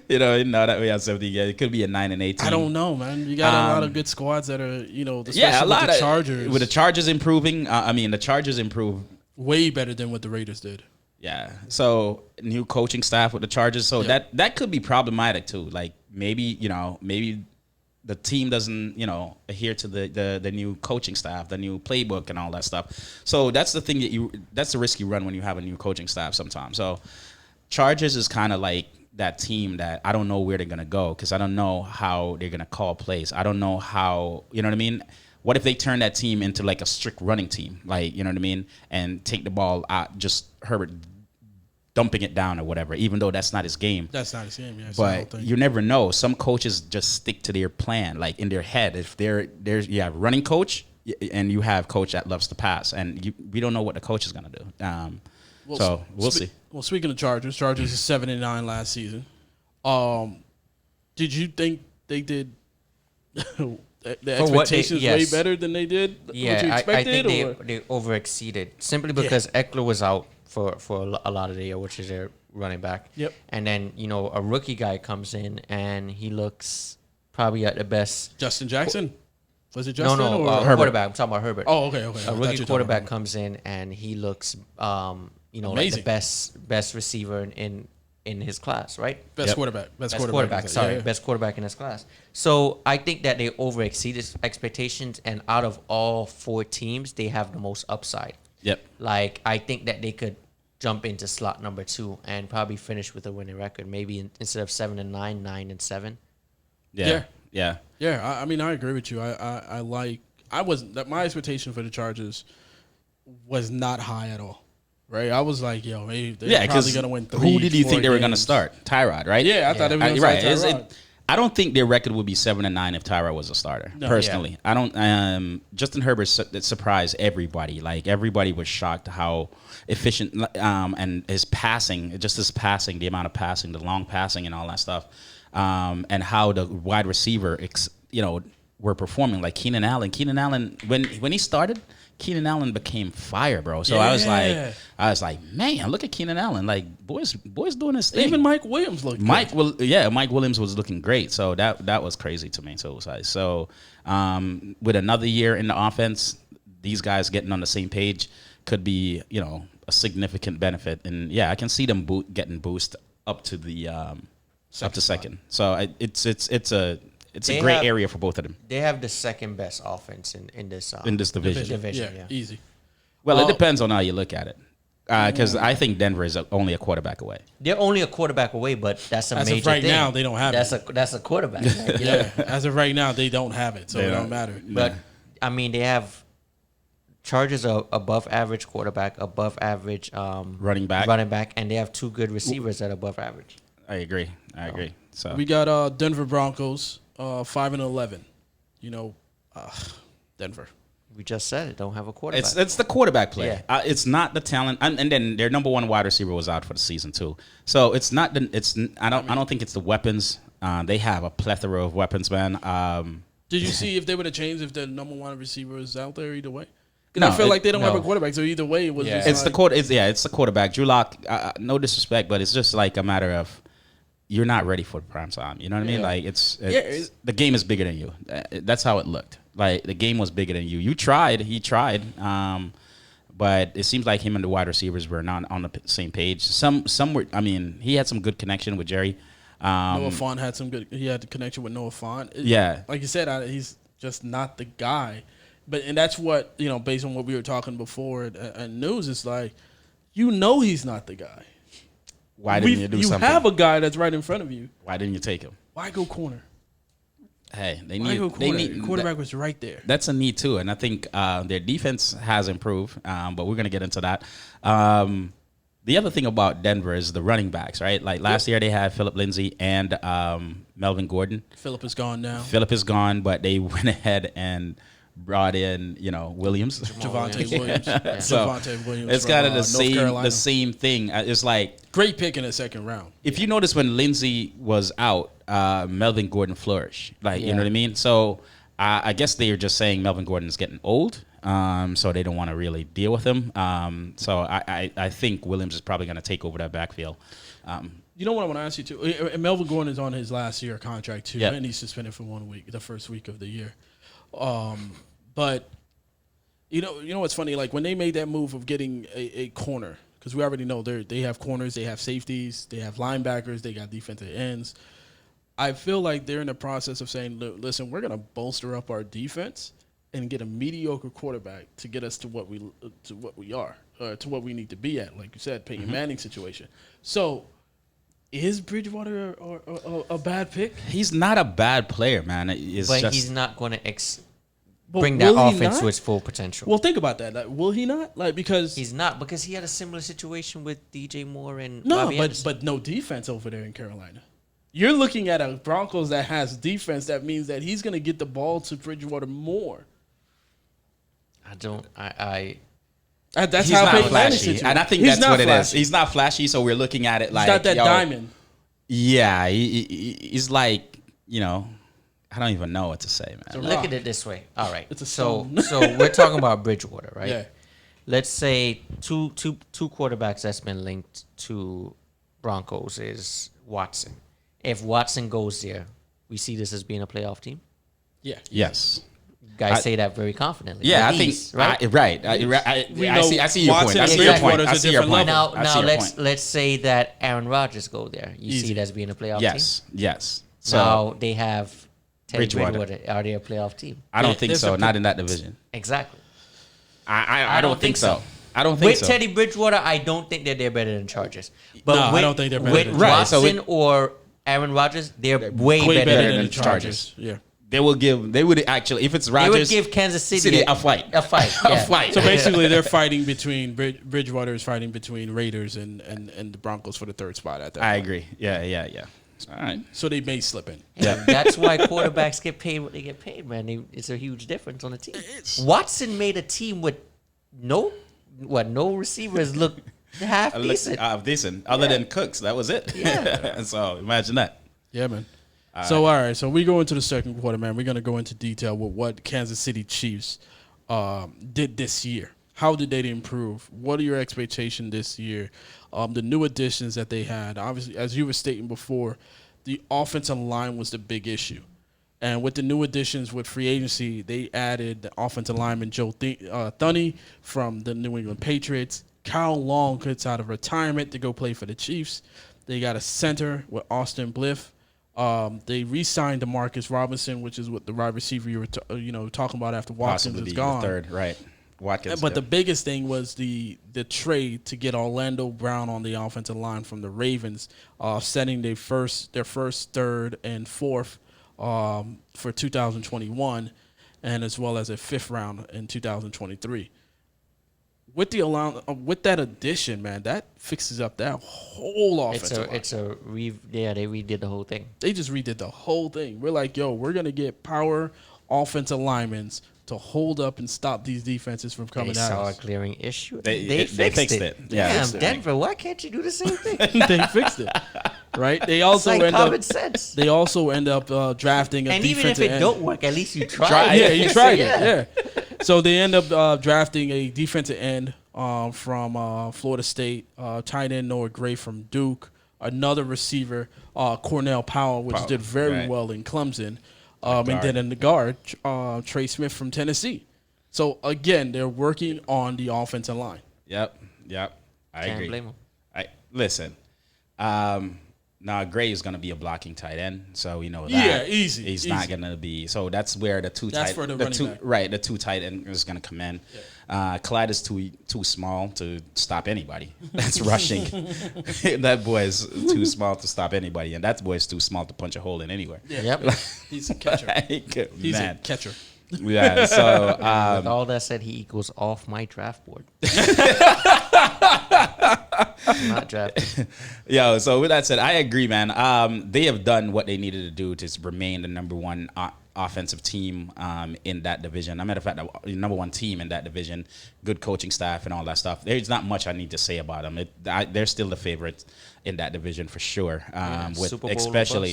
Now that we have 17 games, it could be a 9-8 team. I don't know, man. You got a lot of good squads that are, especially a lot with the Chargers. With the Chargers improving, the Chargers improve way better than what the Raiders did. Yeah. So new coaching staff with the Chargers. So that could be problematic too. Like maybe the team doesn't, adhere to the new coaching staff, the new playbook and all that stuff. So that's the thing that's the risk you run when you have a new coaching staff sometimes. So Chargers is kind of like that team that I don't know where they're going to go because I don't know how they're going to call plays. I don't know how, you know what I mean? What if they turn that team into like a strict running team, like, you know what I mean, and take the ball out, just Herbert dumping it down or whatever, even though that's not his game. That's not his game, yeah. But you never know. Some coaches just stick to their plan, like in their head. If there's you have a running coach and you have coach that loves to pass, and we don't know what the coach is gonna do. So we'll see. Well, speaking of Chargers is 7-9 last season. Did you think they did the expectations way better than they did? Yeah, what you expected, I think they overexceeded simply because Eckler was out for a lot of the year, which is their running back. Yep. And then, a rookie guy comes in and he looks probably at the best. Justin Jackson? Was it Justin? No, quarterback. I'm talking about Herbert. Oh, okay. A rookie quarterback comes in and he looks, like the best receiver in his class, right? Best quarterback. Best quarterback in his class. So I think that they overexceeded expectations, and out of all 4 teams, they have the most upside. Yep. Like, I think that they could jump into slot number 2 and probably finish with a winning record. Maybe instead of 7-9, 9-7. Yeah. Yeah. I mean, I agree with you. My expectation for the Chargers was not high at all. Right, I was like, yo, maybe they're probably gonna win 3. Who did you think they were games. gonna start? Tyrod, right? Yeah, I thought they were gonna start Tyrod. I don't think their record would be 7-9 if Tyrod was a starter. No, personally, I don't. Justin Herbert surprised everybody. Like, everybody was shocked how efficient and his passing, the amount of passing, the long passing, and all that stuff, and how the wide receiver, were performing. Like Keenan Allen, when he started, Keenan Allen became fire, bro. So I was like, man, look at Keenan Allen. Like, boys doing his thing. Even Mike Williams looked good. Mike Williams was looking great. So that was crazy to me. So it was like, with another year in the offense, these guys getting on the same page could be, a significant benefit. And yeah, I can see them getting boost up to the second. So it's a great area for both of them. They have the second best offense in this division. Yeah, easy. Well, it depends on how you look at it. Because I think Denver is only a quarterback away. They're only a quarterback away, but that's a major thing. As of right now, they don't have it. That's a quarterback. Yeah, as of right now, they don't have it, so it don't matter. But, I mean, they have Chargers are above average quarterback, above average running back, and they have 2 good receivers that are above average. I agree. So we got Denver Broncos, 5-11. Denver. We just said it. Don't have a quarterback. It's the quarterback play. Yeah. It's not the talent, and then their number 1 wide receiver was out for the season too. So it's not. I don't think it's the weapons. They have a plethora of weapons, man. Did you see if they would have changed if the number 1 receiver was out there either way? No, I feel like they don't have a quarterback, so either way it was. Yeah. Just it's the quarterback. Drew Lock. No disrespect, but it's just like a matter of you're not ready for prime time. You know what I mean? Like it's the game is bigger than you. That's how it looked. Like the game was bigger than you. He tried, but it seems like him and the wide receivers were not on the same page. Some were. I mean, he had some good connection with Jerry. Noah Fant had some good. He had the connection with Noah Fant. Like you said, he's just not the guy. And that's what based on what we were talking before and news, it's like, he's not the guy. Why didn't you do something? You have a guy that's right in front of you. Why didn't you take him? Why go corner? Hey, they need quarterback was right there. That's a need too, and I think their defense has improved. But we're gonna get into that. The other thing about Denver is the running backs, right? Like last year they had Phillip Lindsay and Melvin Gordon. Phillip is gone now. Phillip is gone, but they went ahead and brought in, Williams. Javonte Williams. So Javonte Williams. it's kind of the same thing. It's like great pick in the second round. If you notice when Lindsay was out, Melvin Gordon flourished. Like you know what I mean. So I guess they are just saying Melvin Gordon is getting old, so they don't want to really deal with him. So I think Williams is probably going to take over that backfield. You know what I want to ask you too? Melvin Gordon is on his last year contract too, Yep. and he's suspended for 1 week, the first week of the year. But you know what's funny? Like when they made that move of getting a corner, because we already know they have corners, they have safeties, they have linebackers, they got defensive ends. I feel like they're in the process of saying, listen, we're gonna bolster up our defense and get a mediocre quarterback to get us to what we are, to what we need to be at. Like you said, Peyton Manning situation. So is Bridgewater a bad pick? He's not a bad player, man. He's not going to But bring that will he offense not? to its full potential. Well, think about that. Like, will he not? Like, because He's not, because he had a similar situation with DJ Moore and no, Bobby Anderson. but no defense over there in Carolina. You're looking at a Broncos that has defense. That means that he's going to get the ball to Bridgewater more. That's He's how not Peyton Manning flashy, situated. and I think He's that's not what it is. flashy. He's not flashy, so we're looking at it like He's not that yo, diamond. Yeah, he's like, you know, I don't even know what to say, man. Look rock. at it this way. All right. It's a so stone. so we're talking about Bridgewater, right? Yeah. Let's say two quarterbacks that's been linked to Broncos is Watson. If Watson goes there, we see this as being a playoff team. Yeah. Yes. You guys say that very confidently. Yeah, With I think ease, right? right. We I know see your point. Watson I and see your point. Bridgewater's I a see your different point. Now I see your point. let's say that Aaron Rodgers go there. You Easy. see it as being a playoff Yes, team. yes. So Now they have Teddy Bridgewater. Bridgewater. Are they a playoff team? I don't think there's so. a- Not in that division. Exactly. I don't think so. I don't think With so. Teddy Bridgewater, I don't think that they're better than Chargers. But No, I with, don't think they're better with than Right, so Watson or Aaron Rodgers, they're way, Way better, better than than the the Chargers. Chargers. Yeah. They would actually, if it's They Rodgers, would give Kansas City a fight. A fight. A Yeah. fight. So basically, they're fighting between Bridgewater is fighting between Raiders and the Broncos for the third spot at that. I point. agree. Yeah. All right. So they may slip in. Yeah. That's why quarterbacks get paid what they get paid, man. It's a huge difference on the team. Watson made a team with no receivers look half decent. Decent. Other than Cooks, that was it. Yeah. So imagine that. Yeah, man. So all right, so we go into the second quarter, man. We're gonna go into detail with what Kansas City Chiefs did this year. How did they improve? What are your expectations this year? The new additions that they had. Obviously, as you were stating before, the offensive line was the big issue. And with the new additions with free agency, they added the offensive lineman Joe Thuney from the New England Patriots. Kyle Long gets out of retirement to go play for the Chiefs. They got a center with Austin Bliff. They re-signed DeMarcus Robinson, which is what the wide receiver you were talking about after Watkins Possibly is be gone. the third, right? Watkins. But yeah. the biggest thing was the trade to get Orlando Brown on the offensive line from the Ravens, setting their first, third, and fourth for 2021, and as well as a fifth round in 2023. With that addition, man, that fixes up that whole offensive line. They redid the whole thing. They just redid the whole thing. We're like, yo, we're gonna get power offensive linemen to hold up and stop these defenses from coming They at saw a us. glaring issue. They fixed it. Yeah. Damn, Fixed it. Denver, why can't you do the same thing? They fixed it, right? They It's also like end common up. sense. They also end up drafting a And even if defensive it end. don't work, at least you try. Yeah, you tried it. Yeah. So they end up drafting a defensive end from Florida State, tight end Noah Gray from Duke, another receiver Cornell Powell, which did very well in Clemson, and then in the guard Trey Smith from Tennessee. So again, they're working on the offensive line. Yep. I Can't agree. blame 'em. Listen. Now Gray is going to be a blocking tight end, so we know that. Yeah, easy, He's easy. not going to be. So that's where the two That's tight for the the running two back. right the two tight end is going to come in. Clyde is too small to stop anybody. That's rushing. That boy is too small to stop anybody, and that boy is too small to punch a hole in anywhere. Yep. He's a catcher. Like, He's man. a catcher. Yeah. So With all that said, he equals off my draft board. I'm not drafted. Yo, so with that said, I agree, man. They have done what they needed to do to remain the number one offensive team in that division. As a matter of fact, the number one team in that division, good coaching staff and all that stuff. There's not much I need to say about them. They're still the favorites in that division for sure. With Super Bowl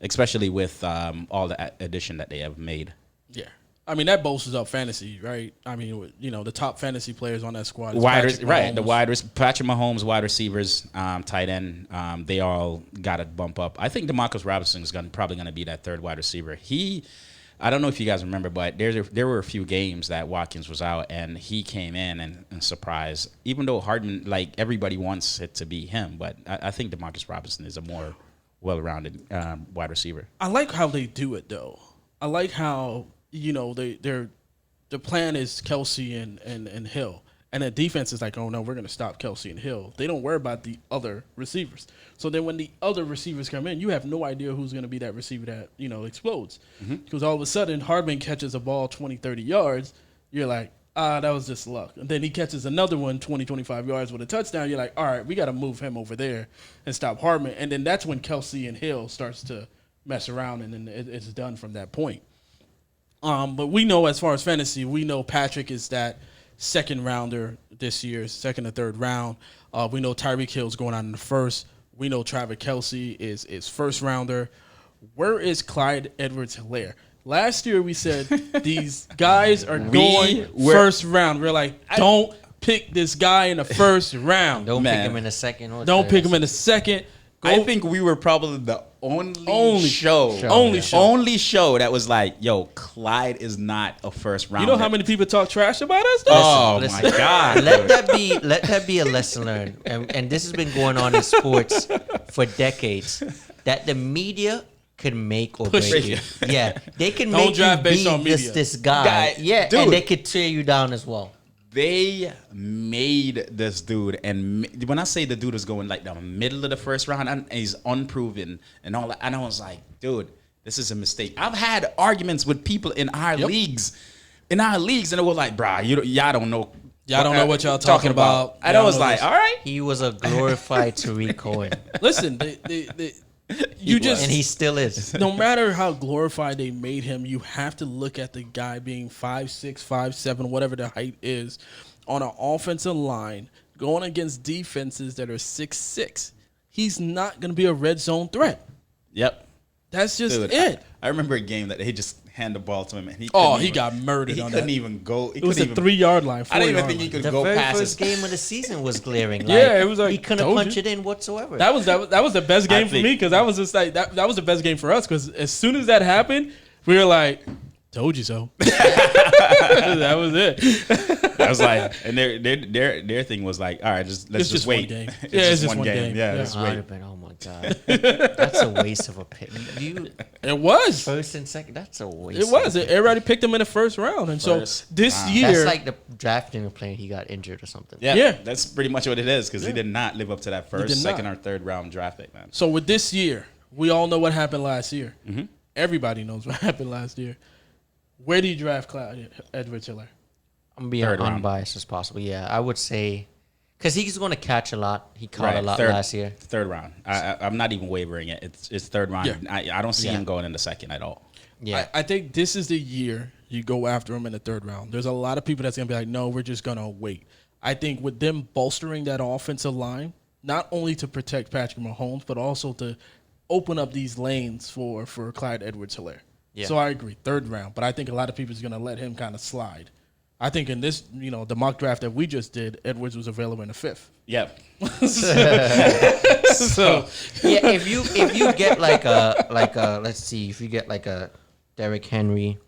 especially with all the addition that they have made. Yeah. I mean, that bolsters up fantasy, right? I mean, the top fantasy players on that squad. Is Patrick Mahomes. Patrick Mahomes, wide receivers, tight end, they all got to bump up. I think DeMarcus Robinson is probably going to be that third wide receiver. I don't know if you guys remember, but there were a few games that Watkins was out, and he came in and surprised. Even though Hardman, like everybody wants it to be him, but I think DeMarcus Robinson is a more well-rounded wide receiver. I like how they do it, though. I like how the plan is Kelsey and Hill, And the defense is like, oh, no, we're going to stop Kelsey and Hill. They don't worry about the other receivers. So then when the other receivers come in, you have no idea who's going to be that receiver that, explodes. Because all of a sudden, Hardman catches a ball 20, 30 yards. You're like, that was just luck. And then he catches another one 20, 25 yards with a touchdown. You're like, all right, we got to move him over there and stop Hardman. And then that's when Kelsey and Hill starts to mess around, and then it's done from that point. But we know as far as fantasy, we know Patrick is that second rounder this year, second or third round. We know Tyreek Hill's going on in the first. We know Travis Kelce is first rounder. Where is Clyde Edwards-Helaire? Last year we said these guys are going first round. We're like, don't pick this guy in the first round. Don't pick him in the second. Or don't third. pick him in the second. I think we were probably the only show that was like, yo, Clyde is not a first rounder. You know how many people talk trash about us, though? Oh, Listen, my God. Let that be a lesson learned. And this has been going on in sports for decades. That the media can make or break you. Yeah, they can make you be this guy. Yeah, dude, and they could tear you down as well. They made this dude, and when I say the dude was going like the middle of the first round, and he's unproven and all that, and I was like, dude, this is a mistake. I've had arguments with people in our leagues, and it was like, y'all don't know. Y'all don't know what y'all talking about. And I was like, all right. He was a glorified Tariq Cohen. Listen, and he still is. No matter how glorified they made him, you have to look at the guy being 5'6", 5'7", whatever the height is, on an offensive line going against defenses that are 6'6". He's not going to be a red zone threat. Yep. That's just it. I remember a game that they just hand the ball to him, and he got murdered on that. He couldn't even go. It was a 3-yard line. I didn't even think he could go past it. The very first game of the season was glaring. It was like he couldn't punch it in whatsoever. That was the best game for me, because that was just like that was the best game for us, because as soon as that happened, we were like, told you so. That was it. I was like, and their thing was like, all right, let's just wait. One game. It's just one game. Yeah, let's wait. Oh my God, that's a waste of a pick. It was first and second. That's a waste. It was. Everybody picked him in the first round, and so this year, that's like the drafting a player, he got injured or something. Yeah, that's pretty much what it is, because he did not live up to that first, second, or third round draft pick, man. So with this year, we all know what happened last year. Mm-hmm. Everybody knows what happened last year. Where do you draft Clyde Edwards-Helaire? I'm being unbiased as possible. Yeah, I would say, because he's going to catch a lot. He caught a lot last year. Third round. I'm not even wavering it. It's third round. Yeah. I don't see him going in the second at all. Yeah, I think this is the year you go after him in the third round. There's a lot of people that's going to be like, no, we're just going to wait. I think with them bolstering that offensive line, not only to protect Patrick Mahomes, but also to open up these lanes for Clyde Edwards-Helaire. Yeah. So I agree, third round. But I think a lot of people is going to let him kind of slide. I think in this, the mock draft that we just did, Edwards was available in the fifth. Yep. So yeah, if you get like a let's see, if you get like a Derrick Henry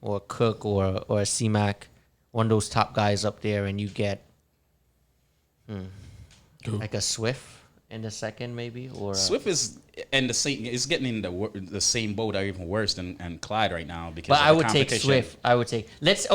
or a Cook or a C-Mac, one of those top guys up there, and you get like a Swift in the second, maybe, or Swift is in the same. Is getting in the same boat, or even worse than Clyde right now. Because but I would take Swift. I would take. Let's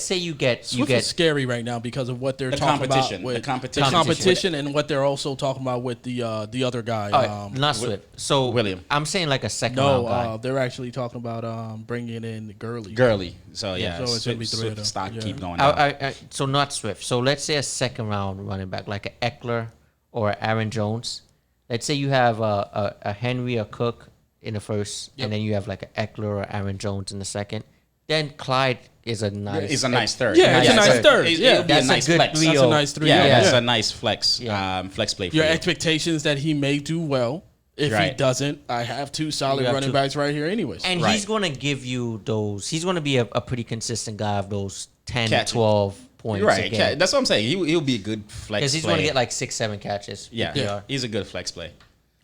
say you get Swift is scary right now because of what they're talking about with the competition, and what they're also talking about with the other guy. Not Swift. So William. I'm saying like a second round guy. They're actually talking about bringing in Gurley. So yeah, so it's gonna be three of them. Stock keep going down. So not Swift. So let's say a second round running back like a Eckler or Aaron Jones. Let's say you have a Henry or Cook in the first, and then you have like an Eckler or Aaron Jones in the second. Then Clyde is a nice. It's a nice third. Yeah, it's a nice third. Yeah, that's a nice flex. That's a nice 3. Yeah, that's a nice flex. Flex play. For your expectations that he may do well. If he doesn't, I have 2 solid running backs right here, anyways. And he's going to give you those. He's going to be a pretty consistent guy of those 10, 12 points. Right, that's what I'm saying. He'll be a good flex. Because he's going to get like 6-7 catches. Yeah, he's a good flex play.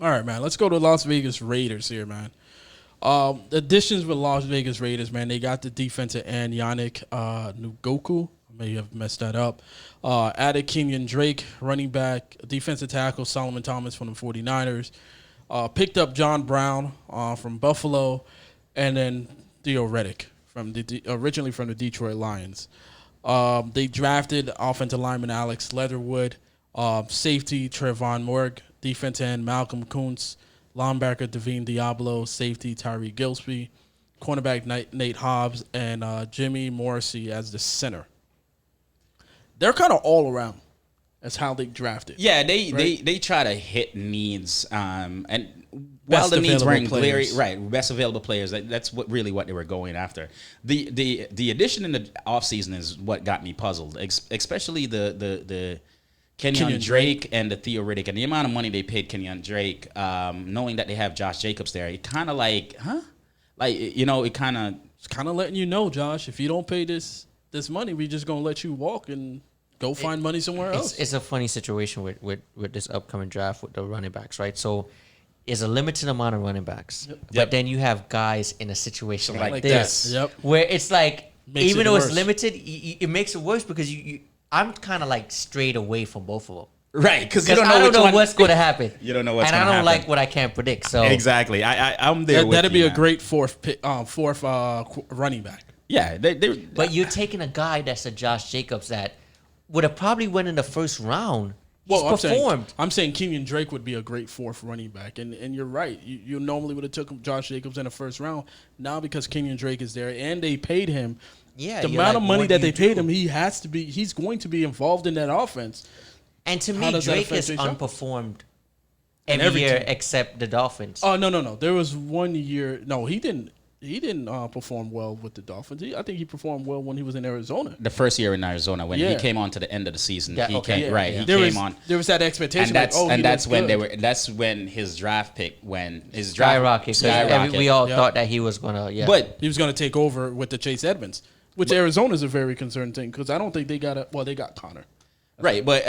All right, man. Let's go to Las Vegas Raiders here, man. Additions with Las Vegas Raiders, man. They got the defensive end, Yannick Ngakoue. I may have messed that up. Added Kenyan Drake, running back. Defensive tackle, Solomon Thomas from the 49ers. Picked up John Brown from Buffalo. And then Theo Reddick, originally from the Detroit Lions. They drafted offensive lineman Alex Leatherwood, safety Trevon Morg, defensive end Malcolm Kuntz, linebacker Devine Diablo, safety Tyree Gillespie, cornerback Nate Hobbs, and Jimmy Morrissey as the center. They're kind of all around. That's how they drafted. Yeah, they right? they try to hit needs, and Best while the needs available weren't clear, players. right, best available players. That's what they were going after. The addition in the offseason is what got me puzzled, especially the Kenyan Drake and the Theo Riddick and the amount of money they paid Kenyan Drake, knowing that they have Josh Jacobs there. It kind of like, huh? Like, you know, it kind of... It's kind of letting you know, Josh, if you don't pay this money, we just going to let you walk and go find money somewhere else. It's a funny situation with this upcoming draft with the running backs, right? So it's a limited amount of running backs. But then you have guys in a situation like this. Yep. Where it's like, Makes even it though worse. it's limited, it makes it worse because I'm kind of like strayed away from both of them. Right, because you Because don't know, I don't know which one- what's going to happen. You don't know what's and going to happen. And I don't like what I can't predict. So Exactly. I'm there with That'd you, be a man. great fourth running back. Yeah, But you're taking a guy that's a Josh Jacobs that would have probably went in the first round. He's performed. I'm saying Kenyan Drake would be a great fourth running back, and you're right. You normally would have took Josh Jacobs in the first round. Now because Kenyan Drake is there and they paid him, Yeah, the you're amount like, of money what that do they you paid do? him, he's going to be involved in that offense. And to How me, does that Drake affect has your job? underperformed In every every year team. except the Dolphins. Oh no. There was 1 year. No, he didn't. He didn't perform well with the Dolphins. I think he performed well when he was in Arizona. the first year in Arizona when he Yeah. came on to the end of the season. Yeah, He okay. came right. Yeah. He There came was on. there was that expectation. And that's like, oh, and he that's looks when good. that's when his draft pick his draft Skyrocket. We all Yeah. thought that he was going to, yeah. But He was going to take over with the Chase Edmonds, which Arizona's a very concerned thing because I don't think they got they got Connor. right, but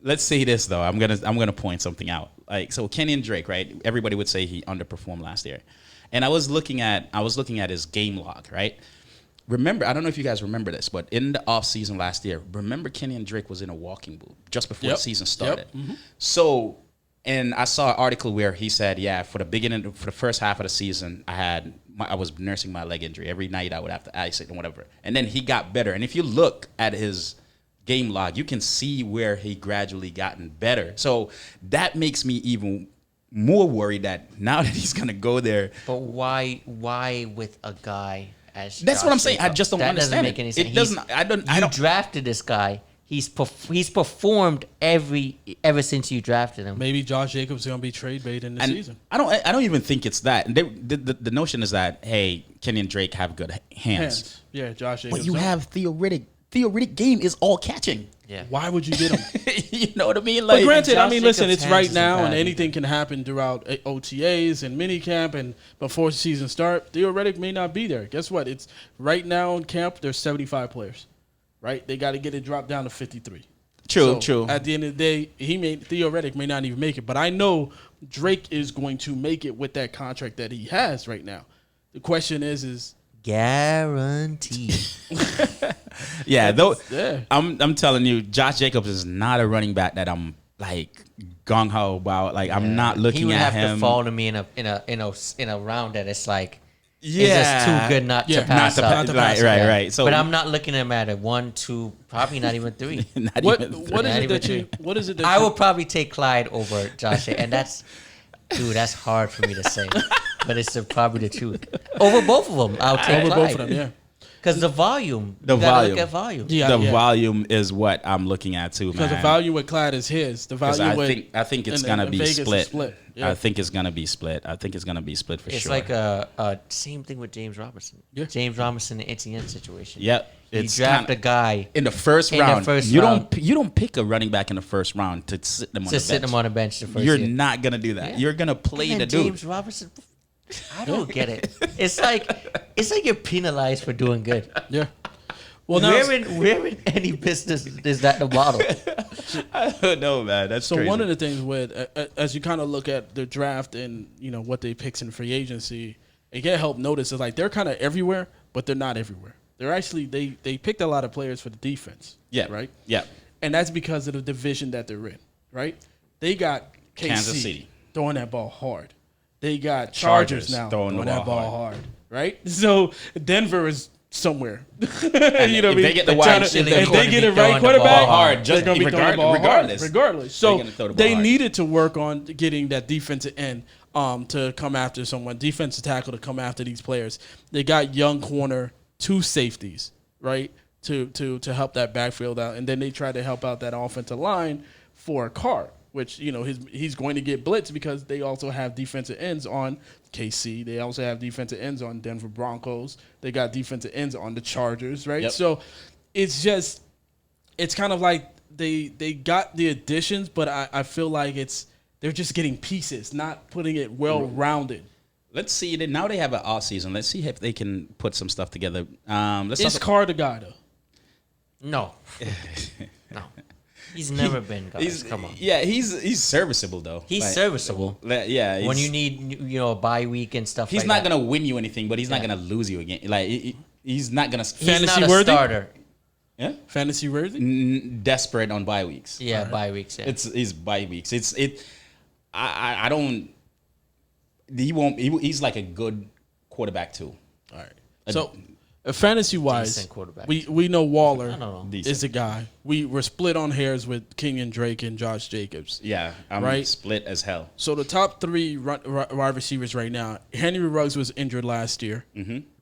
let's say this though. I'm gonna point something out. Like, so Kenyan Drake, right? Everybody would say he underperformed last year, and I was looking at his game log, right? Remember, I don't know if you guys remember this, but in the offseason last year, remember Kenyan Drake was in a walking boot just before the season started. So, and I saw an article where he said, yeah, for the first half of the season, I was nursing my leg injury. Every night I would have to ice it and whatever. And then he got better. And if you look at his game log, you can see where he gradually gotten better. So that makes me even more worried that now that he's gonna go there. But why with a guy as That's Josh what I'm saying. I Jacobs? just don't that understand doesn't make it. any sense. It doesn't. I You don't. drafted this guy. He's performed ever since you drafted him. Maybe Josh Jacobs is going to be trade bait in the And season. I don't even think it's that. The notion is that, hey, Kenyan Drake have good hands. Yeah, Josh Jacobs. But you don't. have Theo Riddick. Theo Riddick game is all catching. Yeah. Why would you get him? You know what I mean? But Like, granted, Josh I mean, listen, Jacobs' it's right hands now, isn't and bad anything can happen throughout OTAs and minicamp, and before the season start. Theo Riddick may not be there. Guess what? It's right now in camp. There's 75 players, right? They got to get it dropped down to 53. True. At the end of the day, Theo Riddick may not even make it, but I know Drake is going to make it with that contract that he has right now. The question is Guaranteed. yeah, though. yeah. I'm telling you, Josh Jacobs is not a running back that I'm like gung ho about. Like, I'm not looking He would at have him. to fall to me in a round that it's like Yeah, it's just too good not to pass up. not to pass right, up. right. So, But I'm not looking at him at a 1, 2, probably not even 3. not What even what is Not it even that you? What is it that I you- will probably take Clyde over Josh, and that's hard for me to say, but it's probably the truth. Over both of them, I'll take over Clyde. both of them? Yeah. Because the volume, The you gotta volume. look at volume. Yeah, the yeah. volume is what I'm looking at too, man. Because the value with Clyde is his. The 'Cause value I think it's in gonna be Vegas is split. Yeah. I think it's gonna be split. I think it's gonna be split for It's sure. like a same thing with James Robinson. Yeah. James Robinson and Etienne situation. Yep. You It's draft kinda- a guy in the first in the round. first you round. don't pick a running back in the first round to sit them on to the sit bench. him on the bench the first You're year. not gonna do that. Yeah. You're gonna play And the then dude. James Robinson, I don't get it. It's like you're penalized for doing good. Yeah. Well, now Where in any business is that the model? I don't know, man. That's so crazy. one of the things with as you kind of look at the draft and what they pick in free agency, it can't help notice is like they're kind of everywhere, but they're not everywhere. They're actually they picked a lot of players for the defense. Yeah. Right. Yeah. And that's because of the division that they're in. Right. They got KC Kansas City. throwing that ball hard. They got Chargers now throwing the that ball ball hard. Right. So Denver is somewhere. You know what I mean? they get the Trying wide, to- they're if gonna they get be it right throwing the quarterback, ball hard, just they're gonna be throwing the ball regardless. regardless. They're So gonna throw the ball they hard. needed to work on getting that defensive end to come after someone, defensive tackle to come after these players. They got young corner, 2 safeties, right, to help that backfield out, and then they tried to help out that offensive line for Carr, which he's going to get blitzed because they also have defensive ends on KC. They also have defensive ends on Denver Broncos. They got defensive ends on the Chargers, right? Yep. So it's kind of like they got the additions, but I feel like they're just getting pieces, not putting it well-rounded. Let's see. Now they have an off season. Let's see if they can put some stuff together. Is Carr the guy, though? No. No. He's never been, guys. Come on. Yeah, he's serviceable though. He's serviceable. Yeah, When you need, a bye week and stuff he's like not that. gonna win you anything, but he's not gonna lose you again. Like he's not gonna. He's not a Fantasy-worthy? starter. Yeah, Fantasy worthy? desperate on bye weeks. Yeah, bye weeks. Yeah. It's bye weeks. I don't. He won't. He's like a good quarterback too. All right. So, fantasy-wise, Decent quarterback. we know Waller know. is the guy. We're split on hairs with Kenyan Drake and Josh Jacobs. Yeah, I'm Right. split as hell. So the top 3 wide receivers right now, Henry Ruggs was injured last year,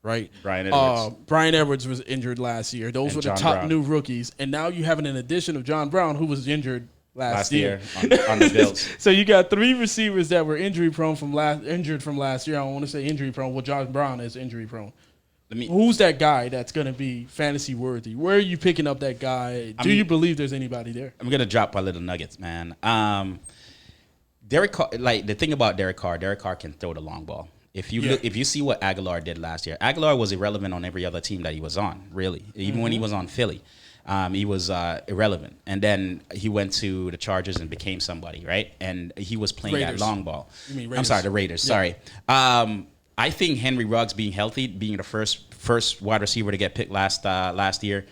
right? Brian Edwards. Brian Edwards was injured last year. Those And were the John top Brown. new rookies. And now you have an addition of John Brown, who was injured last year. on the Bills. So you got 3 receivers that were injured from last year. I don't want to say injury prone. Well, John Brown is injury prone. Who's that guy that's going to be fantasy worthy? Where are you picking up that guy? Do you believe there's anybody there? I'm gonna drop my little nuggets, man. Derek Carr, like the thing about Derek Carr can throw the long ball. If you see what Aguilar did last year, Aguilar was irrelevant on every other team that he was on. Really, even when he was on Philly, he was irrelevant. And then he went to the Chargers and became somebody, right? And he was playing Raiders. that long ball. You mean I'm Raiders. sorry, the Raiders. Yeah. Sorry. I think Henry Ruggs being healthy, being the first wide receiver to get picked last year,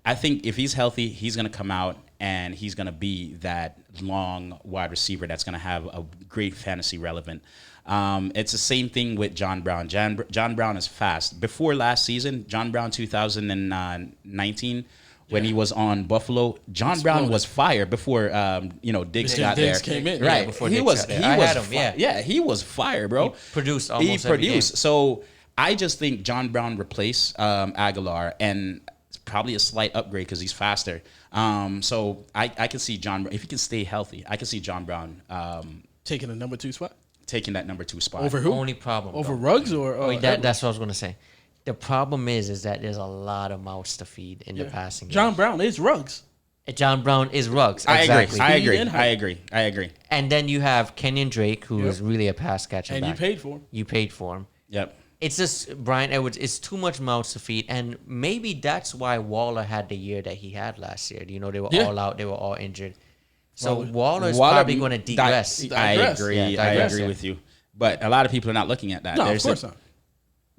I think if he's healthy, he's going to come out and he's going to be that long wide receiver that's going to have a great fantasy relevant. It's the same thing with John Brown. John Brown is fast. Before last season, John Brown 2019, when he was on Buffalo, John Brown was fire before Diggs got there. Diggs came in. Right. Yeah, before he Diggs was got there. he I was had him, yeah. he was fire, bro. He produced almost He every game. produced. So I just think John Brown replaced Aguilar, and it's probably a slight upgrade because he's faster. So I can see John, if he can stay healthy, I can see John Brown Taking the number 2 spot? taking that number 2 spot. Over who? Only problem. Over though. Ruggs or Wait, that's what I was going to say. The problem is that there's a lot of mouths to feed in the passing game. John Brown is Ruggs. John Brown is Ruggs. I Exactly. agree. and I height. agree. I agree. And then you have Kenyan Drake, who is really a pass catcher. And you back. paid for him. You paid for him. Yep. It's just Brian Edwards. It's too much mouths to feed, and maybe that's why Waller had the year that he had last year. They were all out. They were all injured. So Waller's probably going to digress. I Digress. agree. Yeah, I digress, agree yeah. with you. But a lot of people are not looking at that. No, of course not.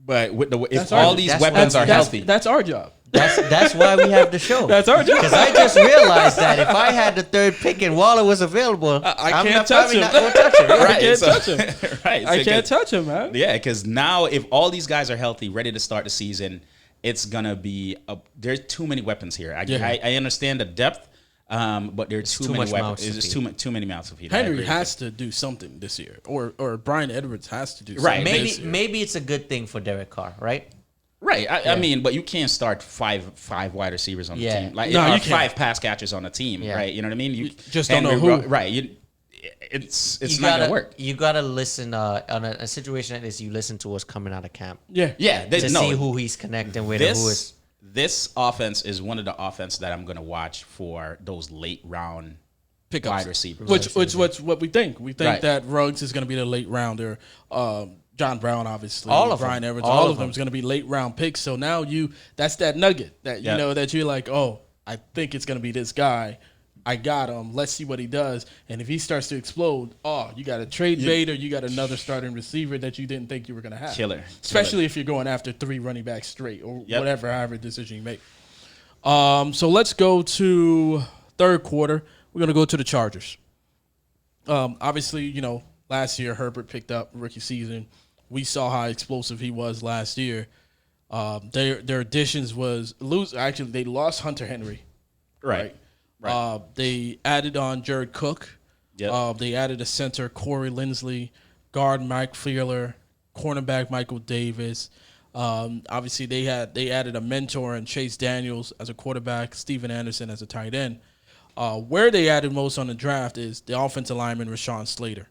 But with if That's all our- these that's weapons why- are That's- healthy, That's our job. That's why we have the show. That's our job. Because I just realized that if I had the 3rd pick and Waller was available, I I'm can't not touch probably him. not going to touch him. I can't so- touch him. right? I so can't 'cause- touch him, man. Yeah, because now if all these guys are healthy, ready to start the season, it's gonna be there's too many weapons here. I understand the depth, but there's too many much weapons. mouths to It's just feed. too many mouths to feed. I Henry agree. has to do something this year, or Brian Edwards has to do Right. something this year. Maybe it's a good thing for Derek Carr, right? Right. I mean, but you can't start five wide receivers on the Yeah. team. Like No, or you can't. 5 pass catchers on the team, Yeah. right? You know what I mean? You just don't know who. Right. It's You not gotta, gonna work. You gotta listen on a situation like this. You listen to what's coming out of camp Yeah. Yeah. to see who he's connecting with and who is. This offense is one of the offense that I'm gonna watch for those late round Pickups. wide receivers. Which what we think. We think Right. that Ruggs is going to be the late rounder. John Brown, obviously. All of Brian them. Edwards. All All of of them them. is going to be late round picks. So now that's that nugget that Yeah. that you're like, oh, I think it's going to be this guy. I got him. Let's see what he does. And if he starts to explode, you got a trade bait or you got another starting receiver that you didn't think you were going to have. Killer. Especially if you're going after 3 running backs straight or Yep. however decision you make. So let's go to third quarter. We're going to go to the Chargers. Obviously, last year Herbert picked up rookie season. We saw how explosive he was last year. Their additions was lose. Actually, they lost Hunter Henry. Right. They added on Jared Cook. Yep. They added a center, Corey Linsley, guard Mike Feeler, cornerback Michael Davis. Obviously, they added a mentor in Chase Daniels as a quarterback, Steven Anderson as a tight end. Where they added most on the draft is the offensive lineman Rashawn Slater,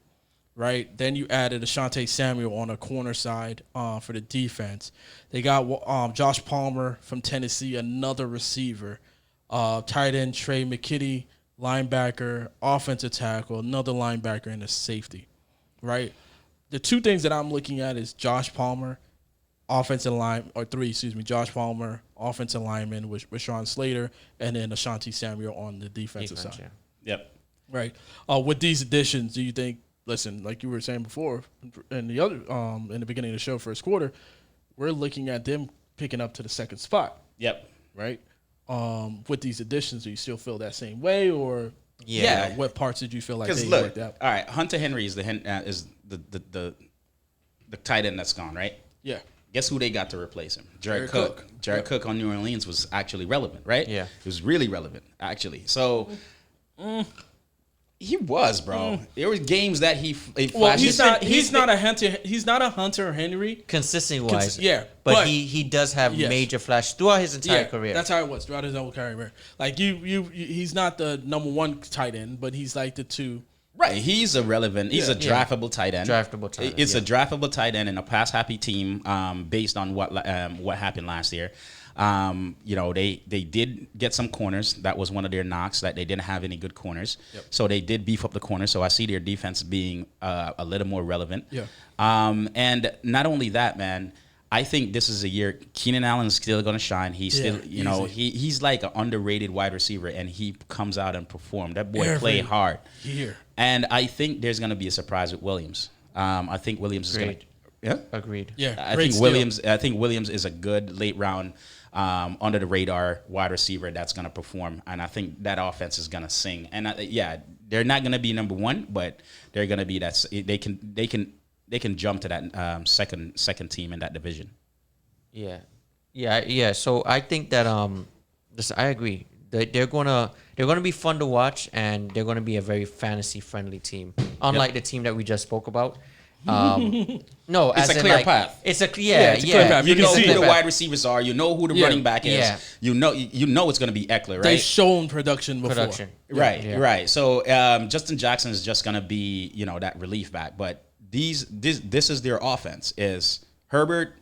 right? Then you added Ashantae Samuel on a corner side for the defense. They got Josh Palmer from Tennessee, another receiver. Tight end Trey McKitty, linebacker, offensive tackle, another linebacker, and a safety, right? The two things that I'm looking at is Josh Palmer, Josh Palmer, offensive lineman with Rashawn Slater, and then Ashanti Samuel on the defensive side. Yeah. Yep. Right. With these additions, do you think, listen, like you were saying before in the other in the beginning of the show, first quarter, we're looking at them picking up to the second spot. Yep. Right? With these additions, do you still feel that same way, or Yeah. what parts did you feel like Because they look, worked out? all right, Hunter Henry is the tight end that's gone, right? Yeah. Guess who they got to replace him? Jared Jared Cook. Cook. Jared Yep. Cook on New Orleans was actually relevant, right? Yeah. It was really relevant, actually. So he was, bro. There were games that he Well, flashed. he's not a Hunter Henry. Consistency wise, Yeah, but he does have Yes. major flash throughout his entire career. That's how it was throughout his whole career. Like he's not the number one tight end, but he's like the two. Right, he's a relevant. He's a draftable tight end. Draftable tight end, It's yeah. a draftable tight end in a pass happy team. Based on what happened last year, they did get some corners. That was one of their knocks, that they didn't have any good corners. Yep. So they did beef up the corners. So I see their defense being a little more relevant. Yeah. And not only that, man. I think this is a year Keenan Allen's still going to shine. He's still, he's like an underrated wide receiver, and he comes out and performed. That boy played hard. Here. And I think there's going to be a surprise with Williams. I think Williams is going to. Yeah. Agreed. Yeah. I great think steal. Williams is a good late round, under the radar wide receiver that's going to perform, and I think that offense is going to sing. And they're not going to be number one, but they're going to be that. They can jump to that second team in that division. Yeah. So I think that I agree. They're gonna be fun to watch, and they're gonna be a very fantasy friendly team, unlike the team that we just spoke about. No, It's a clear path. It's a it's a clear path. You know see who the path. wide receivers are. You know who the running back is. Yeah. You know it's going to be Eckler, right? They've shown production before. Right. So Justin Jackson is just going to be that relief back, but this is their offense: is Herbert,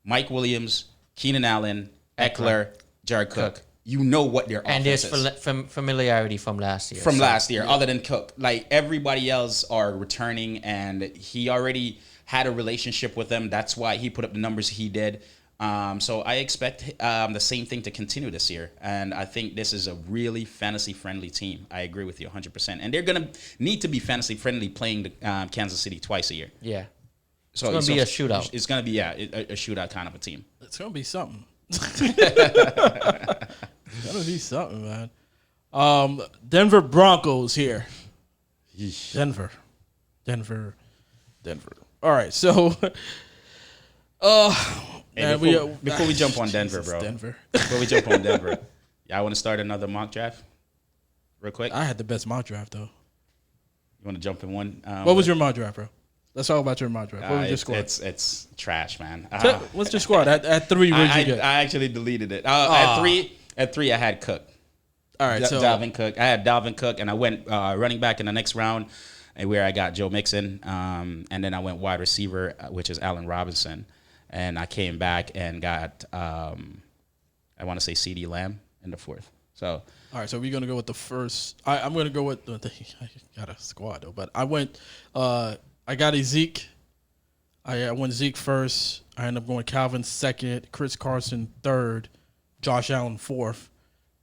Mike Williams, Keenan Allen, Eckler, Jared Cook. You know what their And offense there's is. familiarity from last year. Last year, other than Cook. Like, everybody else are returning, and he already had a relationship with them. That's why he put up the numbers he did. So I expect the same thing to continue this year. And I think this is a really fantasy-friendly team. I agree with you 100%. And they're going to need to be fantasy-friendly playing the Kansas City twice a year. Yeah. So It's gonna be a shootout. It's going to be, a shootout kind of a team. It's gonna be something. It's gonna be something, man. Denver Broncos here. Denver. All right, so Hey, before we jump on Denver, Jesus, bro. Denver. Before we jump on Denver, y'all want to start another mock draft real quick? I had the best mock draft though. You want to jump in one? What was your mock draft, bro? Let's talk about your mock draft. What was your squad? It's trash, man. What's your squad? At 3, where'd you get? I actually deleted it. At three, I had Cook. All right, so Dalvin Cook. I had Dalvin Cook, and I went running back in the next round, where I got Joe Mixon, and then I went wide receiver, which is Allen Robinson, and I came back and got I want to say CeeDee Lamb in the 4th. So. All right, so we're gonna go with the first. I'm gonna go with I got a squad though, but I went. I got a Zeke. I went Zeke first. I ended up going Calvin second, Chris Carson third, Josh Allen fourth,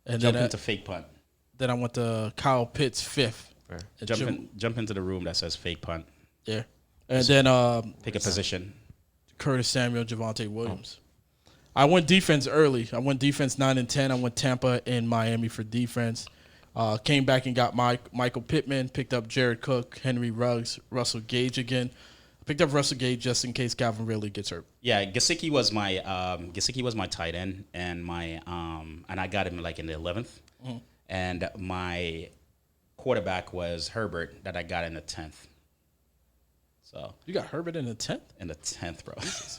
and Jump then into fake punt. Then I went to Kyle Pitts fifth. Jump into the room that says fake punt. Yeah, and then Pick a position. Curtis Samuel, Javonte Williams. I went defense early. I went defense 9 and 10. I went Tampa and Miami for defense. Came back and got Michael Pittman. Picked up Jared Cook, Henry Ruggs, Russell Gage again. Picked up Russell Gage just in case Calvin Ridley gets hurt. Yeah, Gesicki was my tight end, and I got him like in the 11th, and my quarterback was Herbert that I got in the 10th. So You got Herbert in the 10th? in the 10th, bro.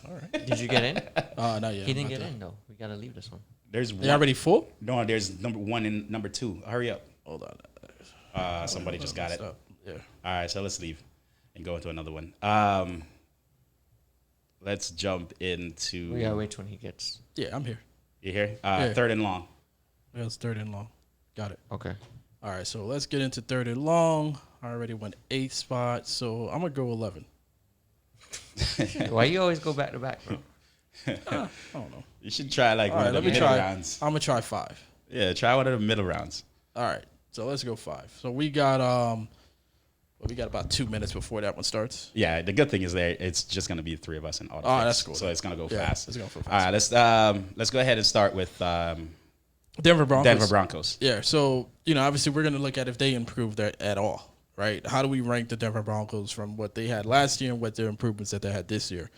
All right. Did you get in? Not yet. He didn't not get yet. in though. We gotta leave this one. There's They already full? no. There's number 1 and number 2. Hurry up. Hold on. Somebody just got it. All Yeah. right, so let's leave and go into another one. Let's jump into. We gotta wait when he gets. Yeah, I'm here. You here? Yeah. 3rd and long. Yeah, it's 3rd and long. Got it. Okay. All right, so let's get into 3rd and long. I already went 8 spots, so I'm going to go 11. Why you always go back to back, bro? I don't know. You should try like All one right, of the let me middle try. rounds. I'm going to try 5. Yeah, try one of the middle rounds. All right, so let's go 5. So we got we got about 2 minutes before that one starts. Yeah, the good thing is that it's just gonna be the 3 of us in auto. Oh, that's cool. So it's gonna go Yeah, fast. it's gonna go All fast. right, let's go ahead and start with Denver Broncos. Denver Broncos. Yeah, so, obviously we're going to look at if they improved at all, right? How do we rank the Denver Broncos from what they had last year and what their improvements that they had this year?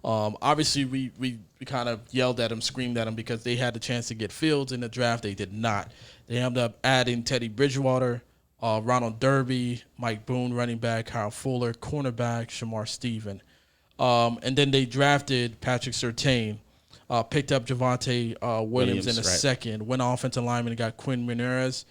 Obviously, we kind of yelled at them, screamed at them because they had the chance to get Fields in the draft. They did not. They ended up adding Teddy Bridgewater, Ronald Derby, Mike Boone, running back, Kyle Fuller, cornerback, Shamar Stephen. And then they drafted Patrick Surtain, picked up Javonte Williams in the second, went offensive lineman and got Quinn Ramirez,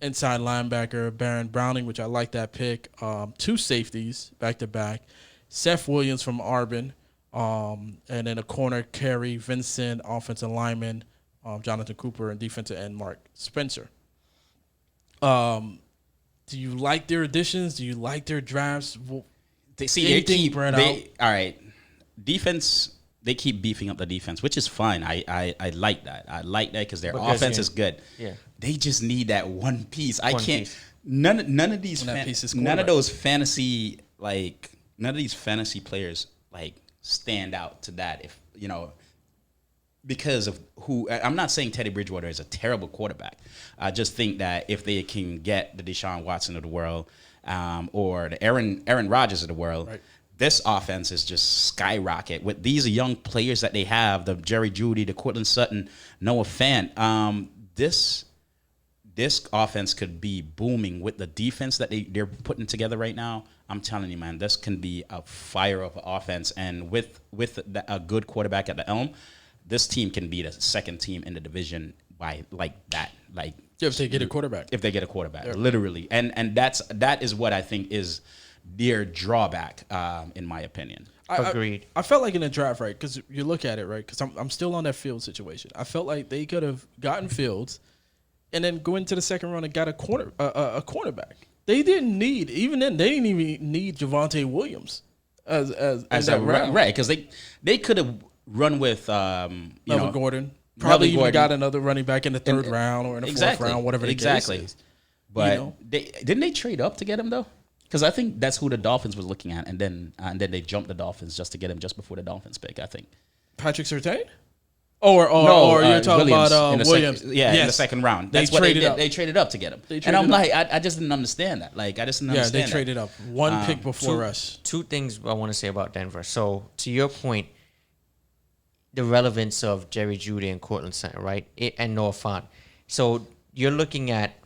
inside linebacker Baron Browning, which I like that pick, 2 safeties back-to-back, Seth Williams from Auburn, and then a corner, Kerry Vincent, offensive lineman, Jonathan Cooper, and defensive end Mark Spencer. Do you like their additions? Do you like their drafts? Well, All right, defense. They keep beefing up the defense, which is fine. I like that. I like that because their offense is good. Yeah. They just need that one piece. I One can't. piece. None of these. None of those fantasy none of these fantasy players stand out to that. If because of who. I'm not saying Teddy Bridgewater is a terrible quarterback. I just think that if they can get the Deshaun Watson of the world, or the Aaron Rodgers of the world. Right. This offense is just skyrocket with these young players that they have, the Jerry Jeudy, the Cortland Sutton, Noah Fant. This offense could be booming with the defense that they're putting together right now. I'm telling you, man, this can be a fire of an offense. And with a good quarterback at the helm, this team can be the second team in the division by that. if they get a quarterback. If they get a quarterback, literally. And that is what I think is their drawback, in my opinion. Agreed. I felt like in the draft, right, because you look at it, right, because I'm still on that Fields situation. I felt like they could have gotten Fields and then go into the second round and got a cornerback. They didn't need, even then, they didn't even need Javonte Williams as that round. Right, because they could have run with Melvin Gordon. Probably even got another running back in the third round or in the fourth round, whatever the case is. But didn't they trade up to get him, though? Because I think that's who the Dolphins was looking at, and then they jumped the Dolphins just to get him just before the Dolphins pick, I think. Patrick Surtain? Or you're talking Williams about Williams? In the second round. That's what they traded up to get him. And I'm like, I just didn't understand that. I just didn't understand that. Yeah, they traded up. One pick before us. 2 things I want to say about Denver. So, to your point, the relevance of Jerry Jeudy and Cortland Sutton, right? And Noah Fant. So, you're looking at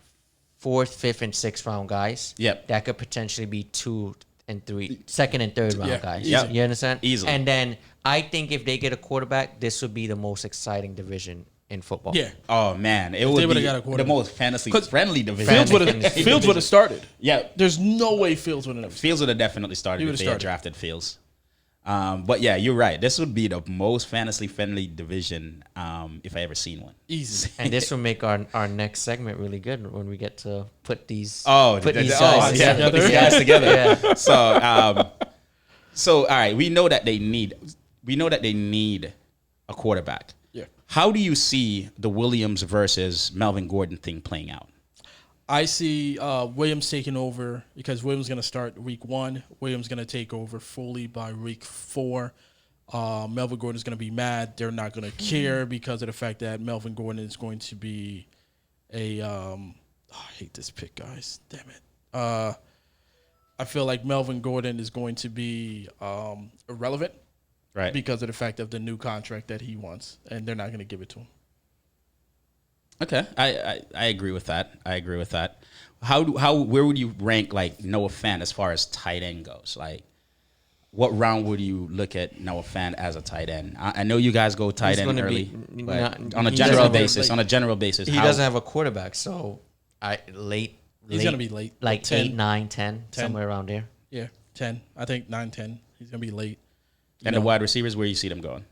4th, 5th, and 6th round guys. Yep. That could potentially be 2 and 3, 2nd and 3rd round guys. Yep. You understand? Easily. And then I think if they get a quarterback, this would be the most exciting division in football. Yeah. Oh, man. It would be the most fantasy-friendly division. Fields would have started. Yeah. There's no way Fields would have. Fields would have definitely started if they had drafted Fields. But yeah, you're right. This would be the most fantasy-friendly division if I ever seen one. Easy. And this will make our next segment really good when we get to put these guys together. Yeah. So all right, we know that they need a quarterback. Yeah. How do you see the Williams versus Melvin Gordon thing playing out? I see Williams taking over because Williams going to start week 1. Williams going to take over fully by week 4. Melvin Gordon is going to be mad. They're not going to care because of the fact that Melvin Gordon is going to be I hate this pick, guys. Damn it. I feel like Melvin Gordon is going to be irrelevant, Right. because of the fact of the new contract that he wants, and they're not going to give it to him. Okay, I agree with that. Where would you rank like Noah Fant as far as tight end goes? Like, what round would you look at Noah Fant as a tight end? I know you guys go tight end early, but on a general basis. He doesn't have a quarterback, so He's going to be late. like 10. 8, 9, 10, somewhere around there. Yeah, 10. I think 9, 10. He's going to be late. And the wide receivers, where you see them going?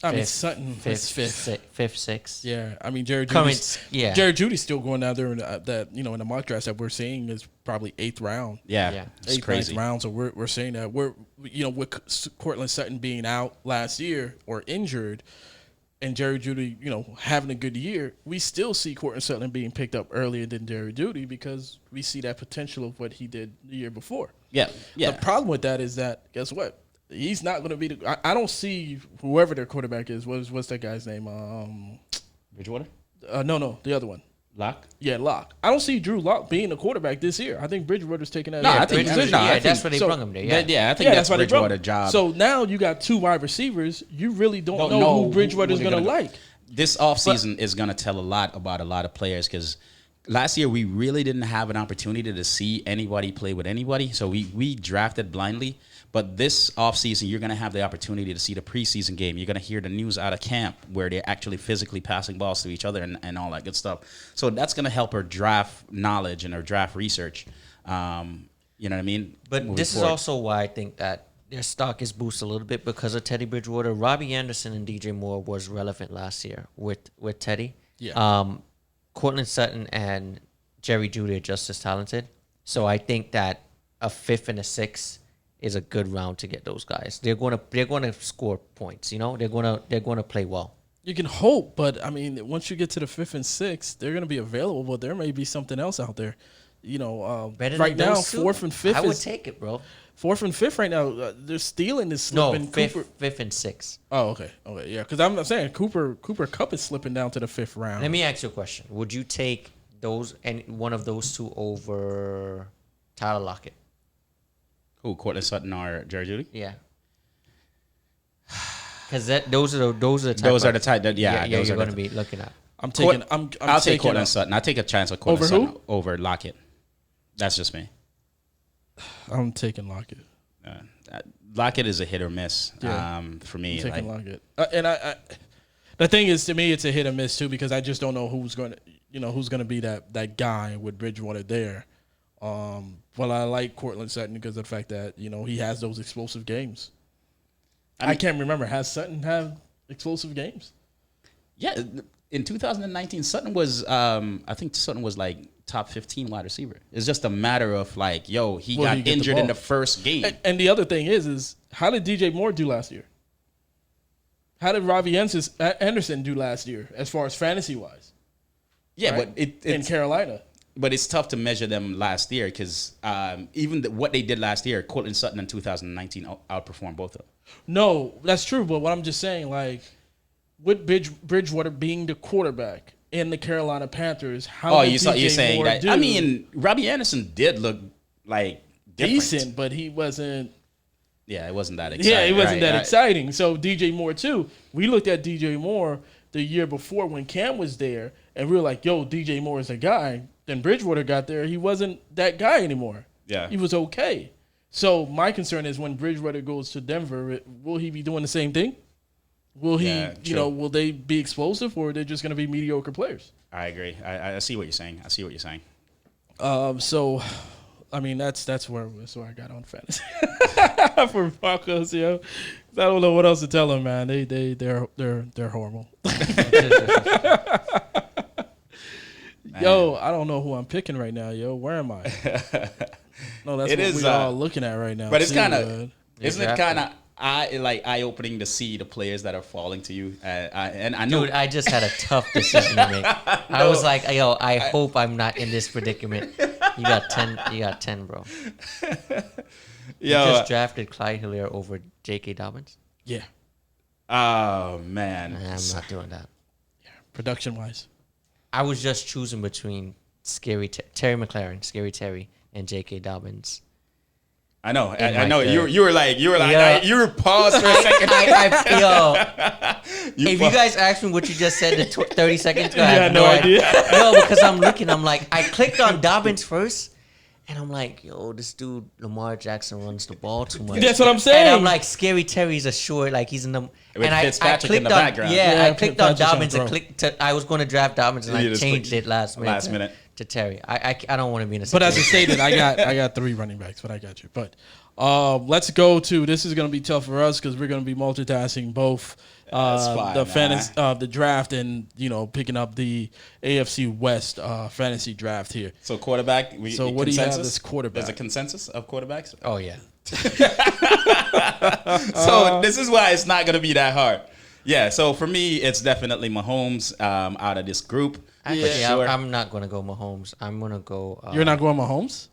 I mean, Fifth, Sutton is fifth. Fifth, sixth. Yeah, I mean, Jared Current, yeah. Judy's still going down there in in the mock drafts that we're seeing is probably 8th round. Yeah. It's 8th, crazy. 9th round. So we're saying that with Cortland Sutton being out last year or injured, and Jerry Jeudy, having a good year, we still see Cortland Sutton being picked up earlier than Jerry Jeudy because we see that potential of what he did the year before. Yeah. The problem with that is that, guess what? He's not going to be I don't see whoever their quarterback is. What's that guy's name? Bridgewater? No, the other one. Lock? Yeah, Locke. I don't see Drew Lock being the quarterback this year. I think Bridgewater's taking that. I think position. that's why they brought him there. Yeah, I think that's why they brought Bridgewater's him. job. So now you got 2 wide receivers. You really don't know who Bridgewater's going to like. This offseason is going to tell a lot about a lot of players because last year we really didn't have an opportunity to see anybody play with anybody. So we drafted blindly. But this offseason, you're going to have the opportunity to see the preseason game. You're going to hear the news out of camp where they're actually physically passing balls to each other and all that good stuff. So that's going to help her draft knowledge and her draft research. You know what I mean? But this is also why I think that their stock is boosted a little bit because of Teddy Bridgewater. Robbie Anderson and DJ Moore was relevant last year with Teddy. Yeah. Cortland Sutton and Jerry Jeudy are just as talented. So I think that a 5th and a 6th is a good round to get those guys. They're going to score points. They're going to play well. You can hope, but I mean, once you get to the 5th and 6th, they're going to be available. But there may be something else out there. Better right than now, those two? 4th and 5th. I would take it, bro. 4th and 5th right now. They're stealing this slipping. No, 5th and 6th. Oh, okay, yeah. Because I'm saying Cooper Kupp is slipping down to the 5th round. Let me ask you a question. Would you take one of those two over Tyler Lockett? Who, Cortland Sutton or Jerry Jeudy? Yeah. Because those are the type Those are the type that you're going to be looking at. I'll take Cortland Sutton. I'll take a chance with Cortland Sutton over Lockett. That's just me. I'm taking Lockett. Lockett is a hit or miss for me. I'm taking Lockett. And I the thing is, to me, it's a hit or miss too because I just don't know who's going to be that guy with Bridgewater there. Well, I like Cortland Sutton because of the fact that he has those explosive games. I can't remember. Has Sutton have explosive games? Yeah, in 2019, Sutton was. I think Sutton was like top 15 wide receiver. It's just a matter of like, he got injured in the first game. And the other thing is how did DJ Moore do last year? How did Robbie Anderson do last year as far as fantasy wise? Yeah, right? but it's in Carolina. But it's tough to measure them last year because even what they did last year, Cortland Sutton in 2019 outperformed both of them. No, that's true. But what I'm just saying, like, with Bridgewater being the quarterback in the Carolina Panthers, you're saying Moore that? I mean, Robbie Anderson did look like different. decent, but he wasn't. Yeah, it wasn't that exciting. Yeah, it wasn't that exciting. So DJ Moore too. We looked at DJ Moore the year before when Cam was there, and we were like, "Yo, DJ Moore is a guy." Then Bridgewater got there, he wasn't that guy anymore. Yeah, he was okay. So my concern is when Bridgewater goes to Denver, will he be doing the same thing? Will he, will they be explosive or are they just going to be mediocre players? I agree. I see what you're saying. So, I mean, that's where I got on fantasy for Broncos. I don't know what else to tell them, man. They're horrible. Yo, I don't know who I'm picking right now. Yo, where am I? No, that's what we're all looking at right now. But it's kind of, isn't it kind of eye-opening to see the players that are falling to you? And I know, dude, I just had a tough decision to make. I was like, yo, I hope I'm not in this predicament. You got 10, bro. You just drafted Clyde Hillier over J.K. Dobbins? Yeah. Oh, man. I'm not doing that. Yeah, production-wise. I was just choosing between Terry McLaurin, Scary Terry, and J.K. Dobbins. I know. in I know. like You were like, Yeah. you were paused for a second. If you guys asked me what you just said 30 seconds ago, I had have no idea. No, because I'm looking. I'm like, I clicked on Dobbins first, and I'm like, yo, this dude Lamar Jackson runs the ball too much. That's what I'm saying. And I'm like, Scary Terry's a short, like he's in the. With and Fitzpatrick I in the clicked on, background. Yeah, Yeah, I clicked on Fitzpatrick's on Dobbins and throw. clicked. I was going to draft Dobbins, and You I just changed clicked it last minute. To Terry. I don't want to be in a. But as I situation. stated, I got 3 running backs, but I got you. But let's go to this is going to be tough for us because we're going to be multitasking both That's fine, the man. fantasy, the draft, and picking up the AFC West fantasy draft here. So quarterback. So what do you have consensus? this quarterback? There's a consensus of quarterbacks. Oh yeah. So this is why it's not going to be that hard. Yeah. So for me, it's definitely Mahomes out of this group. Actually, For sure. I'm not going to go Mahomes. I'm going to go. You're not going Mahomes?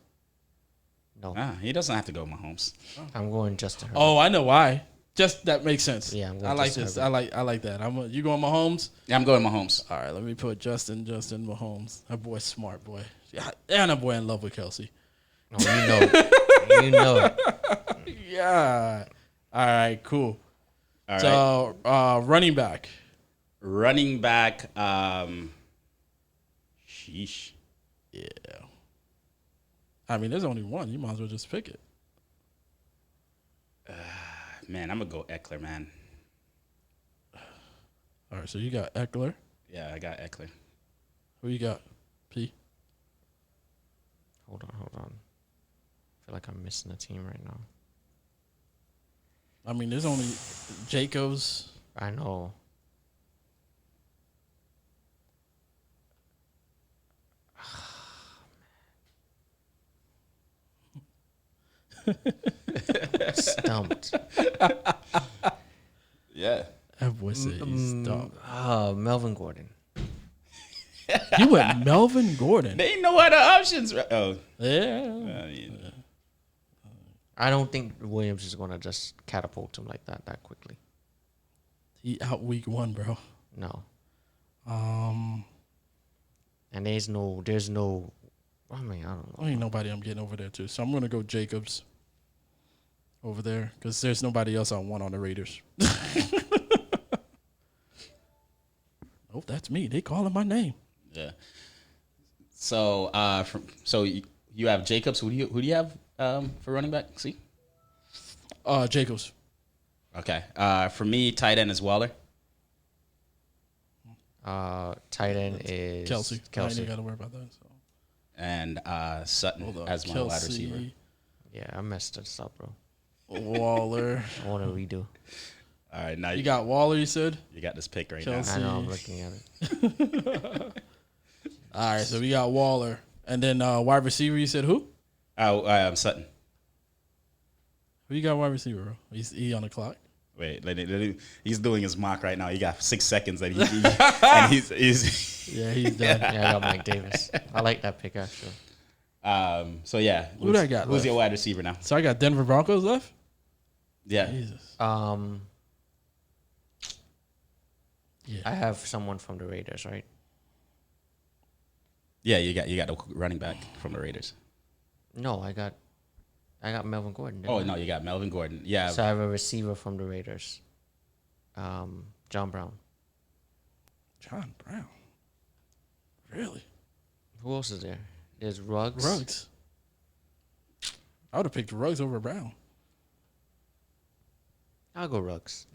No, He doesn't have to go Mahomes. I'm going Justin Herbert. Oh, I know why. Just that makes sense. Yeah, I'm going I like Justin this. Herbert. I like that. You going Mahomes? Yeah, I'm going Mahomes. All right, let me put Justin Mahomes. That boy's smart, boy. Yeah, and that boy in love with Kelsey. No, you know it. You know it. Yeah. All right, cool. All right. So running back. Running back. Sheesh. Yeah. I mean, there's only one. You might as well just pick it. Man, I'm gonna go Eckler, man. All right, so you got Eckler. Yeah, I got Eckler. Who you got? P. Hold on. I feel like I'm missing a team right now. I mean, there's only Jacobs. I know. Stumped. Yeah. That boy said he's dumb. Melvin Gordon. You went Melvin Gordon. They ain't no other options. Oh. Yeah. I don't think Williams is going to just catapult him like that quickly. He out week 1, bro. No. Um, And there's no, I mean, I don't know. ain't nobody I'm getting over there too. So I'm gonna go Jacobs over there because there's nobody else I want on the Raiders. Oh, that's me. They calling my name. Yeah. So, you have Jacobs. Who do you have for running back? See. Jacobs. Okay. For me, tight end is Waller. Tight end is Kelsey. I ain't got to worry about that. So. And Sutton Hold on. as my wide receiver. Yeah, I messed this up, bro. Waller. I want to redo. All right, now You got Waller, you said? you got this pick right Kelsey. I know, I'm looking at it. All right, so we got Waller. And then wide receiver, you said who? now. Sutton. Who you got wide receiver, bro? He on the clock? Wait, he's doing his mock right now. He got 6 seconds that and he's Yeah, he's done. Yeah, I got Mike Davis. I like that pick, actually. So yeah. Who I got Who's left? your wide receiver now? So I got Denver Broncos left? Yeah. Jesus. Yeah. I have someone from the Raiders, right? Yeah, you got the running back from the Raiders. No, I got Melvin Gordon. didn't Oh I? no, you got Melvin Gordon. Yeah. So I have a receiver from the Raiders. John Brown. John Brown. Really? Who else is there? There's Ruggs. Ruggs. I would have picked Ruggs over Brown. I'll go Ruggs.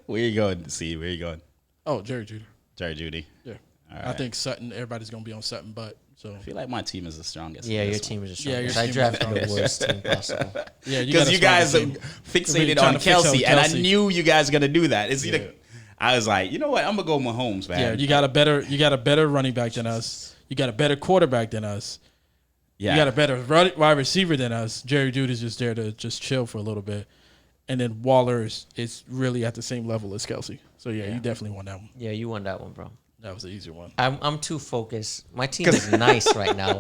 Where you going? See, where you going? Oh, Jerry Judy. Jerry Judy. Yeah. All I right. think Sutton, everybody's going to be on Sutton, but so. I feel like my team is the strongest. Yeah, in your this team one. is the Yeah, your strongest. I team is drafted the the worst team possible. Yeah, Because you guys are Really fixated trying on to fix out Kelsey, and I Kelsey. knew you guys were gonna do that. It's Yeah. either I was like, you know what, I'm gonna go Mahomes, man. Yeah, you got a better running back than us. You got a better quarterback than us. Yeah. You got a better wide receiver than us. Jerry Judy's just there to just chill for a little bit. And then Waller is really at the same level as Kelsey. So, yeah, you definitely won that one. Yeah, you won that one, bro. That was the easier one. I'm too focused. My team is nice right now.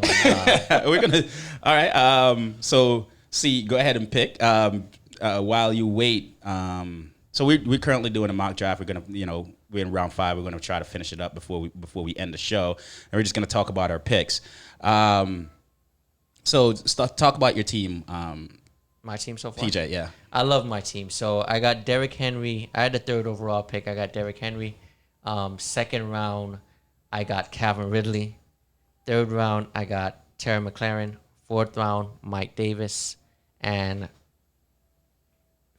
We're gonna. All right. So, see, go ahead and pick. While you wait. So we're currently doing a mock draft. We're gonna, we're in round 5. We're gonna try to finish it up before we end the show, and we're just gonna talk about our picks. So So talk about your team, My team so far. PJ. Yeah. I love my team. So I got Derrick Henry. I had the 3rd overall pick. I got Derrick Henry. 2nd round, I got Calvin Ridley. 3rd round, I got Terry McLaurin. 4th round, Mike Davis. And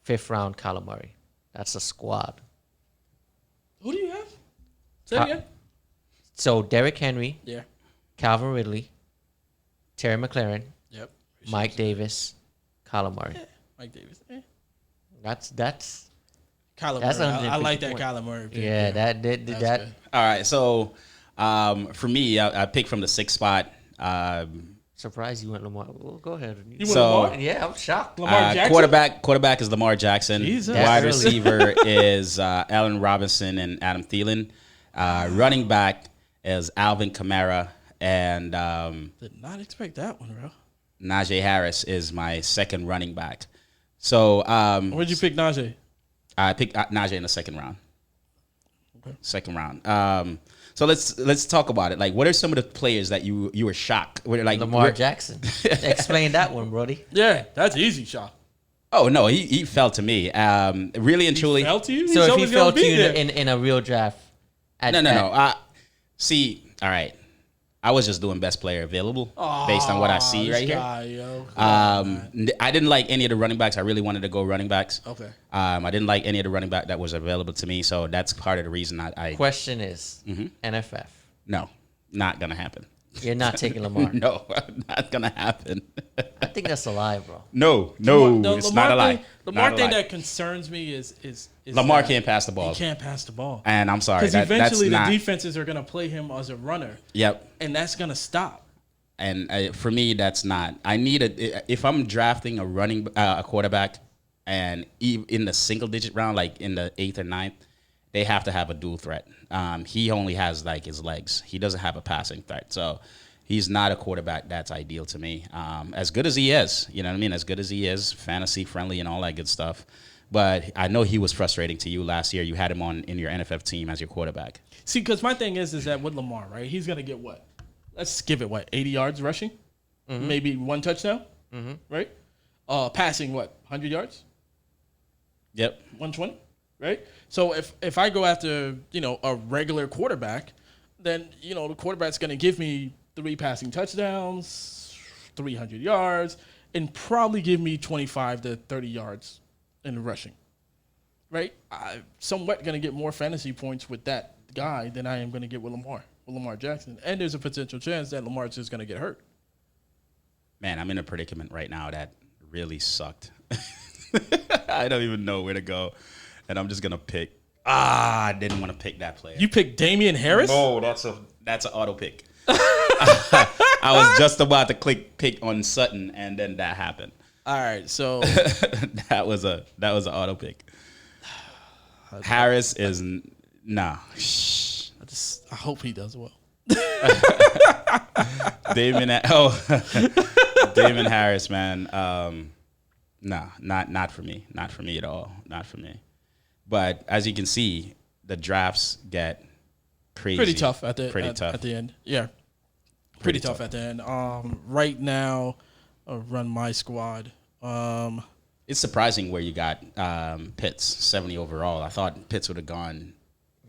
5th round, Kyler Murray. That's a squad. Who do you have? Say it again. So Derrick Henry, Yeah. Calvin Ridley, Terry McLaurin, Yep. Mike Davis, Kyler Murray. Mike Davis. That's Kyler That's Murray. I 150 like that points. Kyler Murray pick. yeah. That That's that. good. All right. So for me, I picked from the 6th spot. Surprised you went Lamar. Well, go ahead. You went So- Lamar? Yeah, I'm shocked. Lamar Jackson? Quarterback is Lamar Jackson. Jesus. Wide That's receiver is Allen Robinson and Adam Thielen. Running back is Alvin Kamara, and Did not expect that one, bro. Najee Harris is my 2nd running back. So Where'd you pick Najee? I picked Najee in the 2nd round. Okay. 2nd round. So let's talk about it. Like, what are some of the players that you were shocked? Like Lamar Jackson. Explain that one, Brody. Yeah, that's easy shot. Oh no, he fell to me. Really and truly. Fell to you? So He's if he always fell gonna to be you there. in a real draft, No. See, all right. I was just doing best player available based on what I see right here. Yo. I didn't like any of the running backs. I really wanted to go running backs. Okay. I didn't like any of the running back that was available to me, so that's part of the reason I question is NFF. no, not gonna happen. You're not taking Lamar. No, not gonna happen. I think that's a lie, bro. No, The it's Lamar not a lie. thing- Lamar Not a thing lie. that concerns me is Lamar that can't pass the ball, He can't pass the ball. and I'm sorry. Because That's eventually the not. defenses are going to play him as a runner, Yep. and that's going to stop. And for me, that's not. I need if I'm drafting a quarterback, and in the single digit round, like in the 8th or 9th, they have to have a dual threat. He only has like his legs. He doesn't have a passing threat. So he's not a quarterback that's ideal to me. As good as he is, you know what I mean? As good as he is, fantasy friendly and all that good stuff. But I know he was frustrating to you last year. You had him in your NFF team as your quarterback. See, because my thing is that with Lamar, right, he's going to get what? Let's give it, 80 yards rushing? Maybe 1 touchdown? Right? Passing, 100 yards? Yep. 120? Right? So if I go after, a regular quarterback, then, the quarterback's going to give me 3 passing touchdowns, 300 yards, and probably give me 25 to 30 yards in the rushing. Right? I'm somewhat going to get more fantasy points with that guy than I am going to get with Lamar Jackson. And there's a potential chance that Lamar's just going to get hurt. Man, I'm in a predicament right now that really sucked. I don't even know where to go. And I'm just going to pick. I didn't want to pick that player. You picked Damian Harris? No, that's an auto pick. I was just about to click pick on Sutton, and then that happened. All right, so that was an auto pick. Harris is nah. I hope he does well. Damon Harris, man. Nah, not for me. Not for me at all. Not for me. But as you can see, the drafts get crazy. Pretty tough at the end. Yeah. Pretty tough at the end. Right now, I'll run my squad. It's surprising where you got Pitts 70 overall. I thought Pitts would have gone.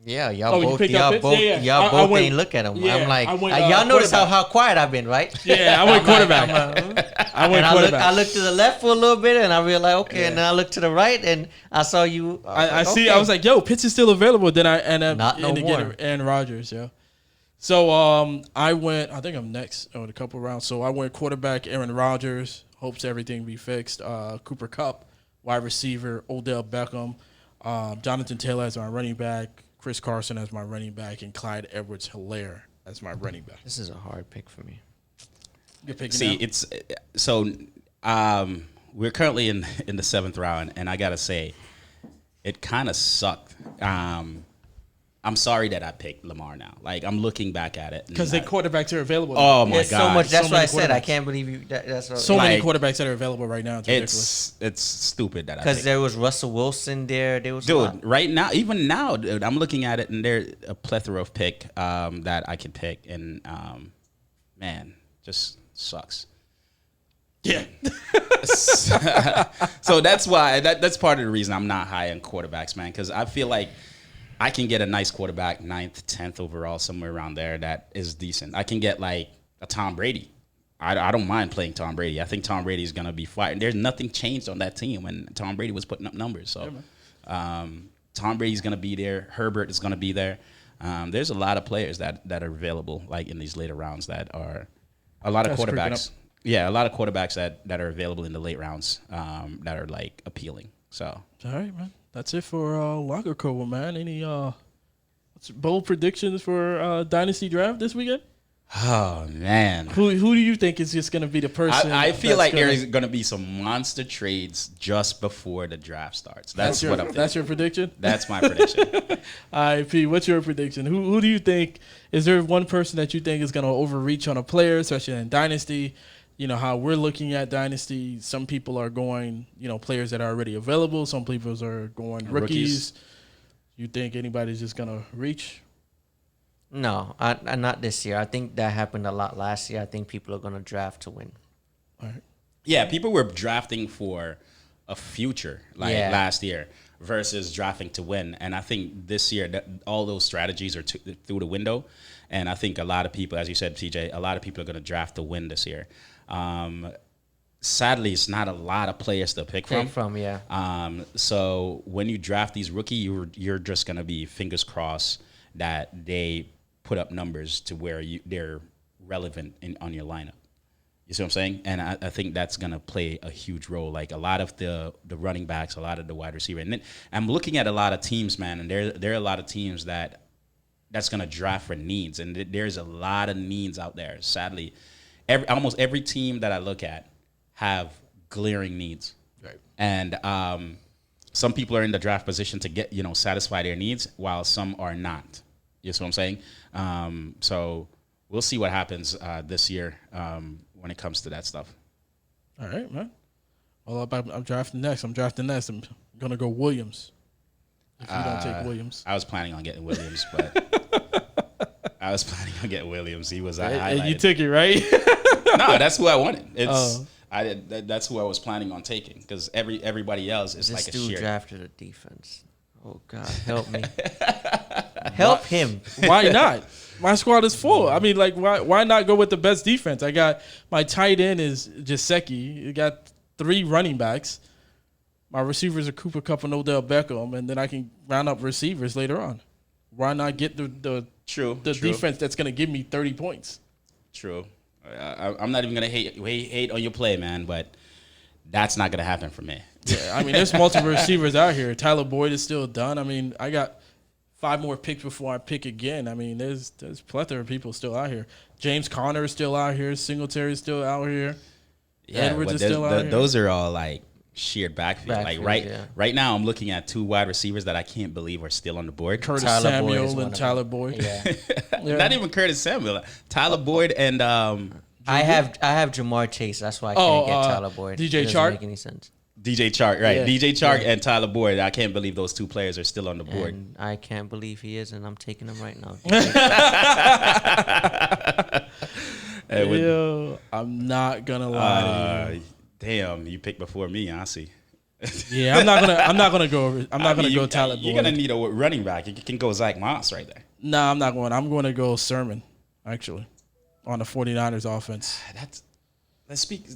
Yeah, y'all you both, picked up Pitts? Yeah. y'all I both went- ain't look at him. yeah, I'm like, I went, y'all notice quarterback. how quiet I've been, right? Yeah, I went quarterback. I went And quarterback. I looked to the left for a little bit, and I realized, okay. And then I looked to the right, and I saw you. I see. I was like, "Yo, Pitts is still available." Then I end up Not no ended more. getting Aaron Rodgers. Yeah. So I went. I think I'm next in a couple rounds. So I went quarterback Aaron Rodgers. Hopes everything be fixed. Cooper Kupp, wide receiver Odell Beckham, Jonathan Taylor as my running back, Chris Carson as my running back, and Clyde Edwards-Helaire as my running back. This is a hard pick for me. Good pick. See, it's so. We're currently in the 7th round, and I gotta say, it kind of sucked. I'm sorry that I picked Lamar now. Like, I'm looking back at it because the quarterbacks are available. Oh my There's god! so much. That's So why I many said I quarterbacks. can't believe you. That's what, So many like, quarterbacks that are available right now. It's ridiculous. It's stupid that I because picked. there was Russell Wilson there. There was a lot. Dude, right now, even now, dude, I'm looking at it, and there's a plethora of pick that I can pick, and man, just sucks. Yeah. So that's why that's part of the reason I'm not high on quarterbacks, man, because I feel like I can get a nice quarterback, 9th, 10th overall, somewhere around there that is decent. I can get like a Tom Brady. I don't mind playing Tom Brady. I think Tom Brady is going to be fine. There's nothing changed on that team when Tom Brady was putting up numbers. So Tom Brady's going to be there. Herbert is going to be there. There's a lot of players that are available, like in these later rounds, that are a lot of quarterbacks. Yeah, a lot of quarterbacks that are available in the late rounds that are like appealing. So all right, man. That's it for Locker Code, man. Any bold predictions for Dynasty Draft this weekend? Oh man, who do you think is just going to be the person? I feel like there's going to be some monster trades just before the draft starts. That's what I'm thinking. That's your prediction? That's my prediction. All right, P, what's your prediction? Who do you think, is there one person that you think is going to overreach on a player, especially in Dynasty? You know, how we're looking at Dynasty, some people are going, players that are already available. Some people are going rookies. You think anybody's just going to reach? No, I not this year. I think that happened a lot last year. I think people are going to draft to win. All right. Yeah, people were drafting for a future last year versus drafting to win. And I think this year that all those strategies are through the window. And I think a lot of people, as you said, TJ, a lot of people are going to draft to win this year. Sadly, it's not a lot of players to pick from. So when you draft these rookie, you're just going to be fingers crossed that they put up numbers to where they're relevant on your lineup. You see what I'm saying? And I think that's going to play a huge role. Like a lot of the running backs, a lot of the wide receiver. And then I'm looking at a lot of teams, man, and there are a lot of teams that's going to draft for needs. And there's a lot of needs out there. Sadly, almost every team that I look at have glaring needs. Right. And some people are in the draft position to get, satisfy their needs, while some are not. You see what I'm saying? So we'll see what happens this year when it comes to that stuff. All right, man. Well, I'm drafting next. I'm going to go Williams. If you don't take Williams. I was planning on getting Williams, but He was highlighted. You took it, right? No, that's who I wanted. That's who I was planning on taking, because everybody else is like a sheer. This dude drafted a defense. Oh, God, help me. Help him. Why not? My squad is full. I mean, like, why not go with the best defense? I got my tight end is Gesicki. You got 3 running backs. My receivers are Cooper Kupp and Odell Beckham, and then I can round up receivers later on. Why not get the defense that's going to give me 30 points? True. I'm not even going to hate on your play, man, but that's not going to happen for me. Yeah, I mean, there's multiple receivers out here. Tyler Boyd is still done. I mean, I got 5 more picks before I pick again. I mean, there's plethora of people still out here. James Conner is still out here. Singletary is still out here. Yeah, Edwards is still out here. Those are all like sheer backfield. Right now, I'm looking at 2 wide receivers that I can't believe are still on the board. Curtis Samuel and Tyler Boyd. Yeah. Not even Curtis Samuel. Tyler Boyd and I have Jamar Chase. That's why I can't get Tyler Boyd. DJ Chark. Doesn't make any sense. DJ Chark, right? Yeah. DJ Chark and Tyler Boyd. I can't believe those 2 players are still on the board. And I can't believe he is, and I'm taking him right now. Yo, I'm not gonna lie to you. Damn, you picked before me. I see. Yeah, I'm not gonna go Tyler Boyd. You're gonna need a running back. You can go Zach Moss right there. No, I'm not going. I'm going to go Sermon, actually, on the 49ers offense. Let's speak.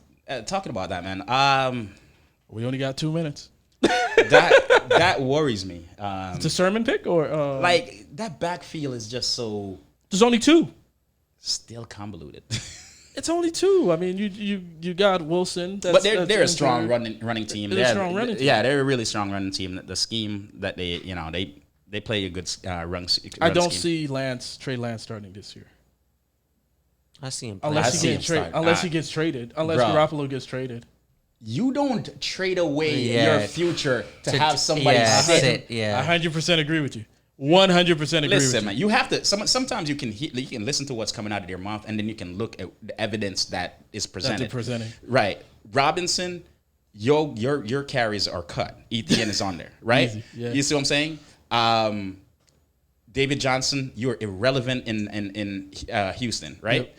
Talking about that, man. We only got 2 minutes. That worries me. It's a Sermon pick, or like that backfield is just so. There's only 2. Still convoluted. It's only 2. I mean, you got Wilson. But they're a strong running team. They're a strong running team. Yeah, they're a really strong running team. The scheme that they play a good run. I don't see Trey Lance starting this year. I see him. Unless he gets traded. Unless Garoppolo gets traded. You don't trade away your future to have somebody sit. Yeah, I 100% agree with you. 100% agree with you. Listen, man, you have to. Sometimes you can listen to what's coming out of their mouth, and then you can look at the evidence that is presented. That they're presenting. Right, Robinson, your carries are cut. Etienne is on there, right? Easy, yeah. You see what I'm saying? David Johnson, you're irrelevant in Houston, right? Yep.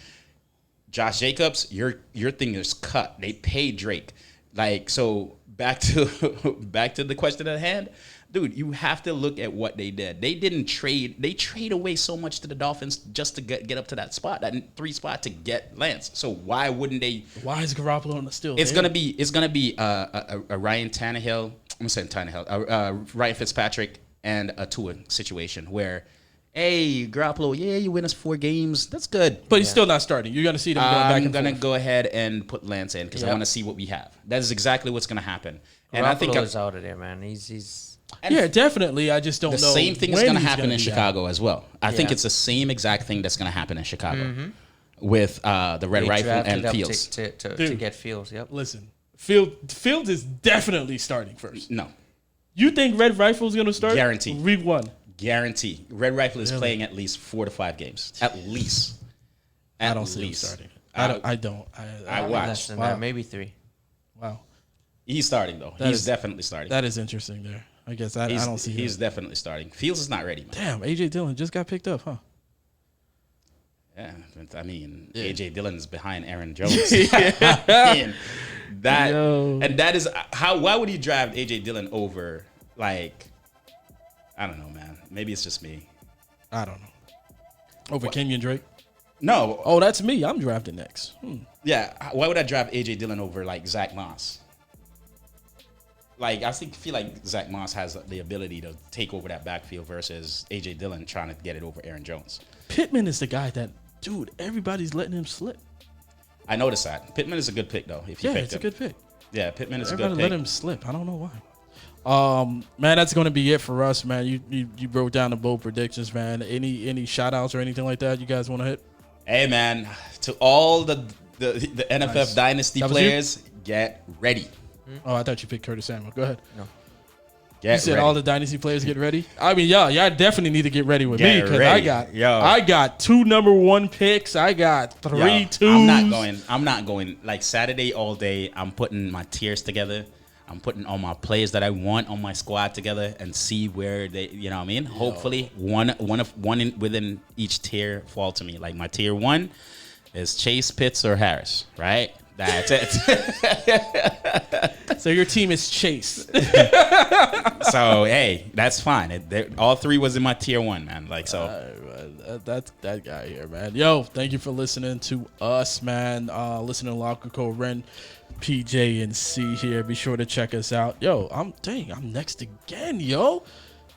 Josh Jacobs, your thing is cut. They paid Drake. Like, so back to the question at hand. Dude, you have to look at what they did. They didn't trade. They trade away so much to the Dolphins just to get up to that spot, that 3 spot to get Lance. So why wouldn't they? Why is Garoppolo still? It's gonna be a Ryan Tannehill. I'm saying Tannehill, Ryan Fitzpatrick, and a Tua situation where, hey, Garoppolo, yeah, you win us 4 games, that's good. But he's still not starting. You're gonna see them going back and I'm gonna forth. go ahead and put Lance in because I want to see what we have. That is exactly what's gonna happen. And I think Garoppolo's out of there, man. He's Yeah, definitely. I just don't know. the same thing is when going to he's happen gonna in be Chicago as well. I think Yeah. it's the same exact thing that's going to happen in Chicago with the Red they Rifle drafted and up Fields. to Dude. get Fields. Yep. Listen, Fields is definitely starting first. No, You think Red Rifle is gonna start? Guaranteed. Week 1. guarantee. Red Rifle is playing at least 4 to 5 games. At least. I don't see him starting. I don't. I Less watched. than Wow. that, maybe 3. Wow, He's starting though. That He's is- definitely starting. that is interesting. There, I guess I don't see. He's him. definitely starting. Fields is not ready, man. Damn, AJ Dillon just got picked up, huh? Yeah, but I mean, AJ Dillon's behind Aaron Jones. I mean, that Yo. and that is how. Why would you draft AJ Dillon over like? I don't know, man. Maybe it's just me. I don't know. Over Kenyan Drake. No. Oh, that's me. I'm drafting next. Yeah. Why would I draft AJ Dillon over like Zach Moss? Like feel like Zach Moss has the ability to take over that backfield versus AJ Dillon trying to get it over Aaron Jones. Pittman is the guy that, dude, everybody's letting him slip. I noticed that. Pittman is a good pick though. If you Yeah, picked it's a him. good pick. Yeah, Pittman is a Everybody good let pick. him slip. I don't know why. Man, that's gonna be it for us, man. You broke down the bold predictions, man. Any shout outs or anything like that you guys want to hit? Hey man, to all the NFF Nice. Dynasty That was you? players, get ready. Oh, I thought you picked Curtis Samuel. Go ahead. Get You said ready. all the dynasty players get ready. I mean, y'all definitely need to get ready with me Get because ready. I got 2 number 1 picks. I got 3 Yo, twos. I'm not going like Saturday all day. I'm putting my tiers together. I'm putting all my players that I want on my squad together and see where they, you know what I mean? Hopefully one within each tier fall to me. Like my tier 1 is Chase, Pitts, or Harris, right? That's it. So your team is Chase. So, hey, that's fine. All 3 was in my tier 1, man. Like, so. That's that guy here, man. Yo, thank you for listening to us, man. Listening to Locker Code Ren, PJ, and C here. Be sure to check us out. Yo, I'm next again, yo.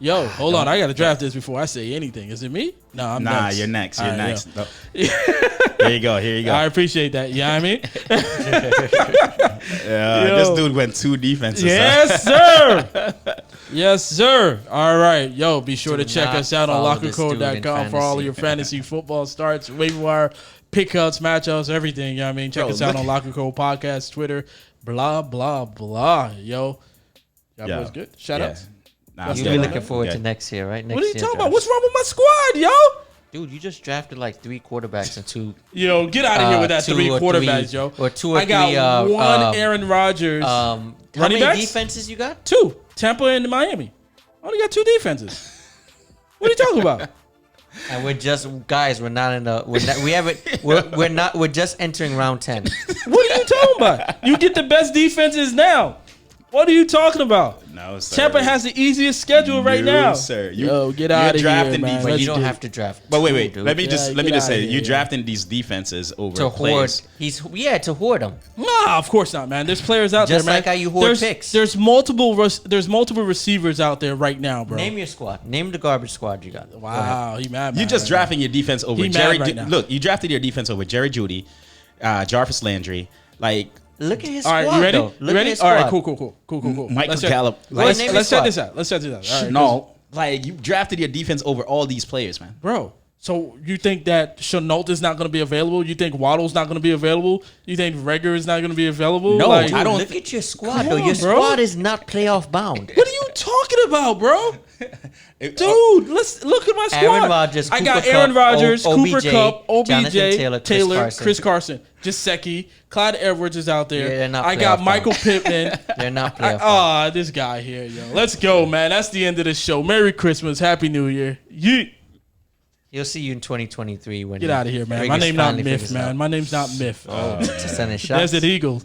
Yo, hold on. I got to draft this before I say anything. Is it me? No, I'm Nah, next. you're next. You're All right, next. yo. Here you go. Here you go. I appreciate that. You know what I mean? This dude went 2 defenses. Yes, sir. Yes, sir. All right. Yo, be sure to check not us out on follow this dude in lockercode.com for all of fantasy. your fantasy football starts, waiver wire, pickups, matchups, everything. You know what I mean? Check Bro, us out look- on Locker Code Podcast, Twitter, blah, blah, blah. Yo. Y'all Yeah. boys good? Shout out. Nah, Let's You'll go, be man. looking forward Okay. to next year, right? Next What are you year talking about? draft. What's wrong with my squad, yo? Dude, you just drafted like 3 quarterbacks and 2. Yo, get out of here with that 2 3 or quarterbacks, 3 yo. or 2 or I got 3, one Aaron Rodgers. How Running many backs? defenses you got? 2. Tampa and Miami. I only got 2 defenses. What are you talking about? And we're just guys. We're not in the. We're just entering round 10. What are you talking about? You get the best defenses now. What are you talking about? No, sir. Tampa has the easiest schedule right No, now. sir. Yo, get you're out of here, drafting man. these- But Let's you don't do it. have to draft. But wait, 2, dude. let me Yeah, just get say, outta you here. drafting these defenses over to hoard. players. To hoard them. Nah, of course not, man. There's players out Just there, man. like how you hoard there's, picks. There's multiple receivers out there right now, bro. Name your squad. Name the garbage squad you got. Wow, he mad. You just right drafting your defense over He mad Jerry. right now. Look, you drafted your defense over Jerry Jeudy, Jarvis Landry, like Look at his now. All squad. right, you ready? Though. You Look ready? at his All right, squad. cool. Michael Let's check- Gallup. Let's, name let's his set squad. this out. Let's set this out. All right, no, like you drafted your defense over all these players, man. bro. So you think that Chenault is not going to be available? You think Waddle's not going to be available? You think Reagor is not going to be available? No, Like, I don't Look thi- at your squad, Come though. on, Your bro. squad is not playoff bound. What are you talking about, bro? It- Dude, let's look at my squad. Aaron Rodgers, I got Cooper Aaron Kupp, Rodgers, OBJ, Cooper Cup, OBJ, Jonathan Taylor, Taylor, Chris Carson, Jaceki, Clyde Edwards is out there. Yeah, they're not I got playoff Michael bound. Pittman. They're not playoff bound. This guy here, yo. Let's go, man. That's the end of the show. Merry Christmas. Happy New Year. Yeet. He'll see you in 2023 when Get out of here, man. My name's not Myth, man. My name's not Myth. Sending shots. Desert Eagles.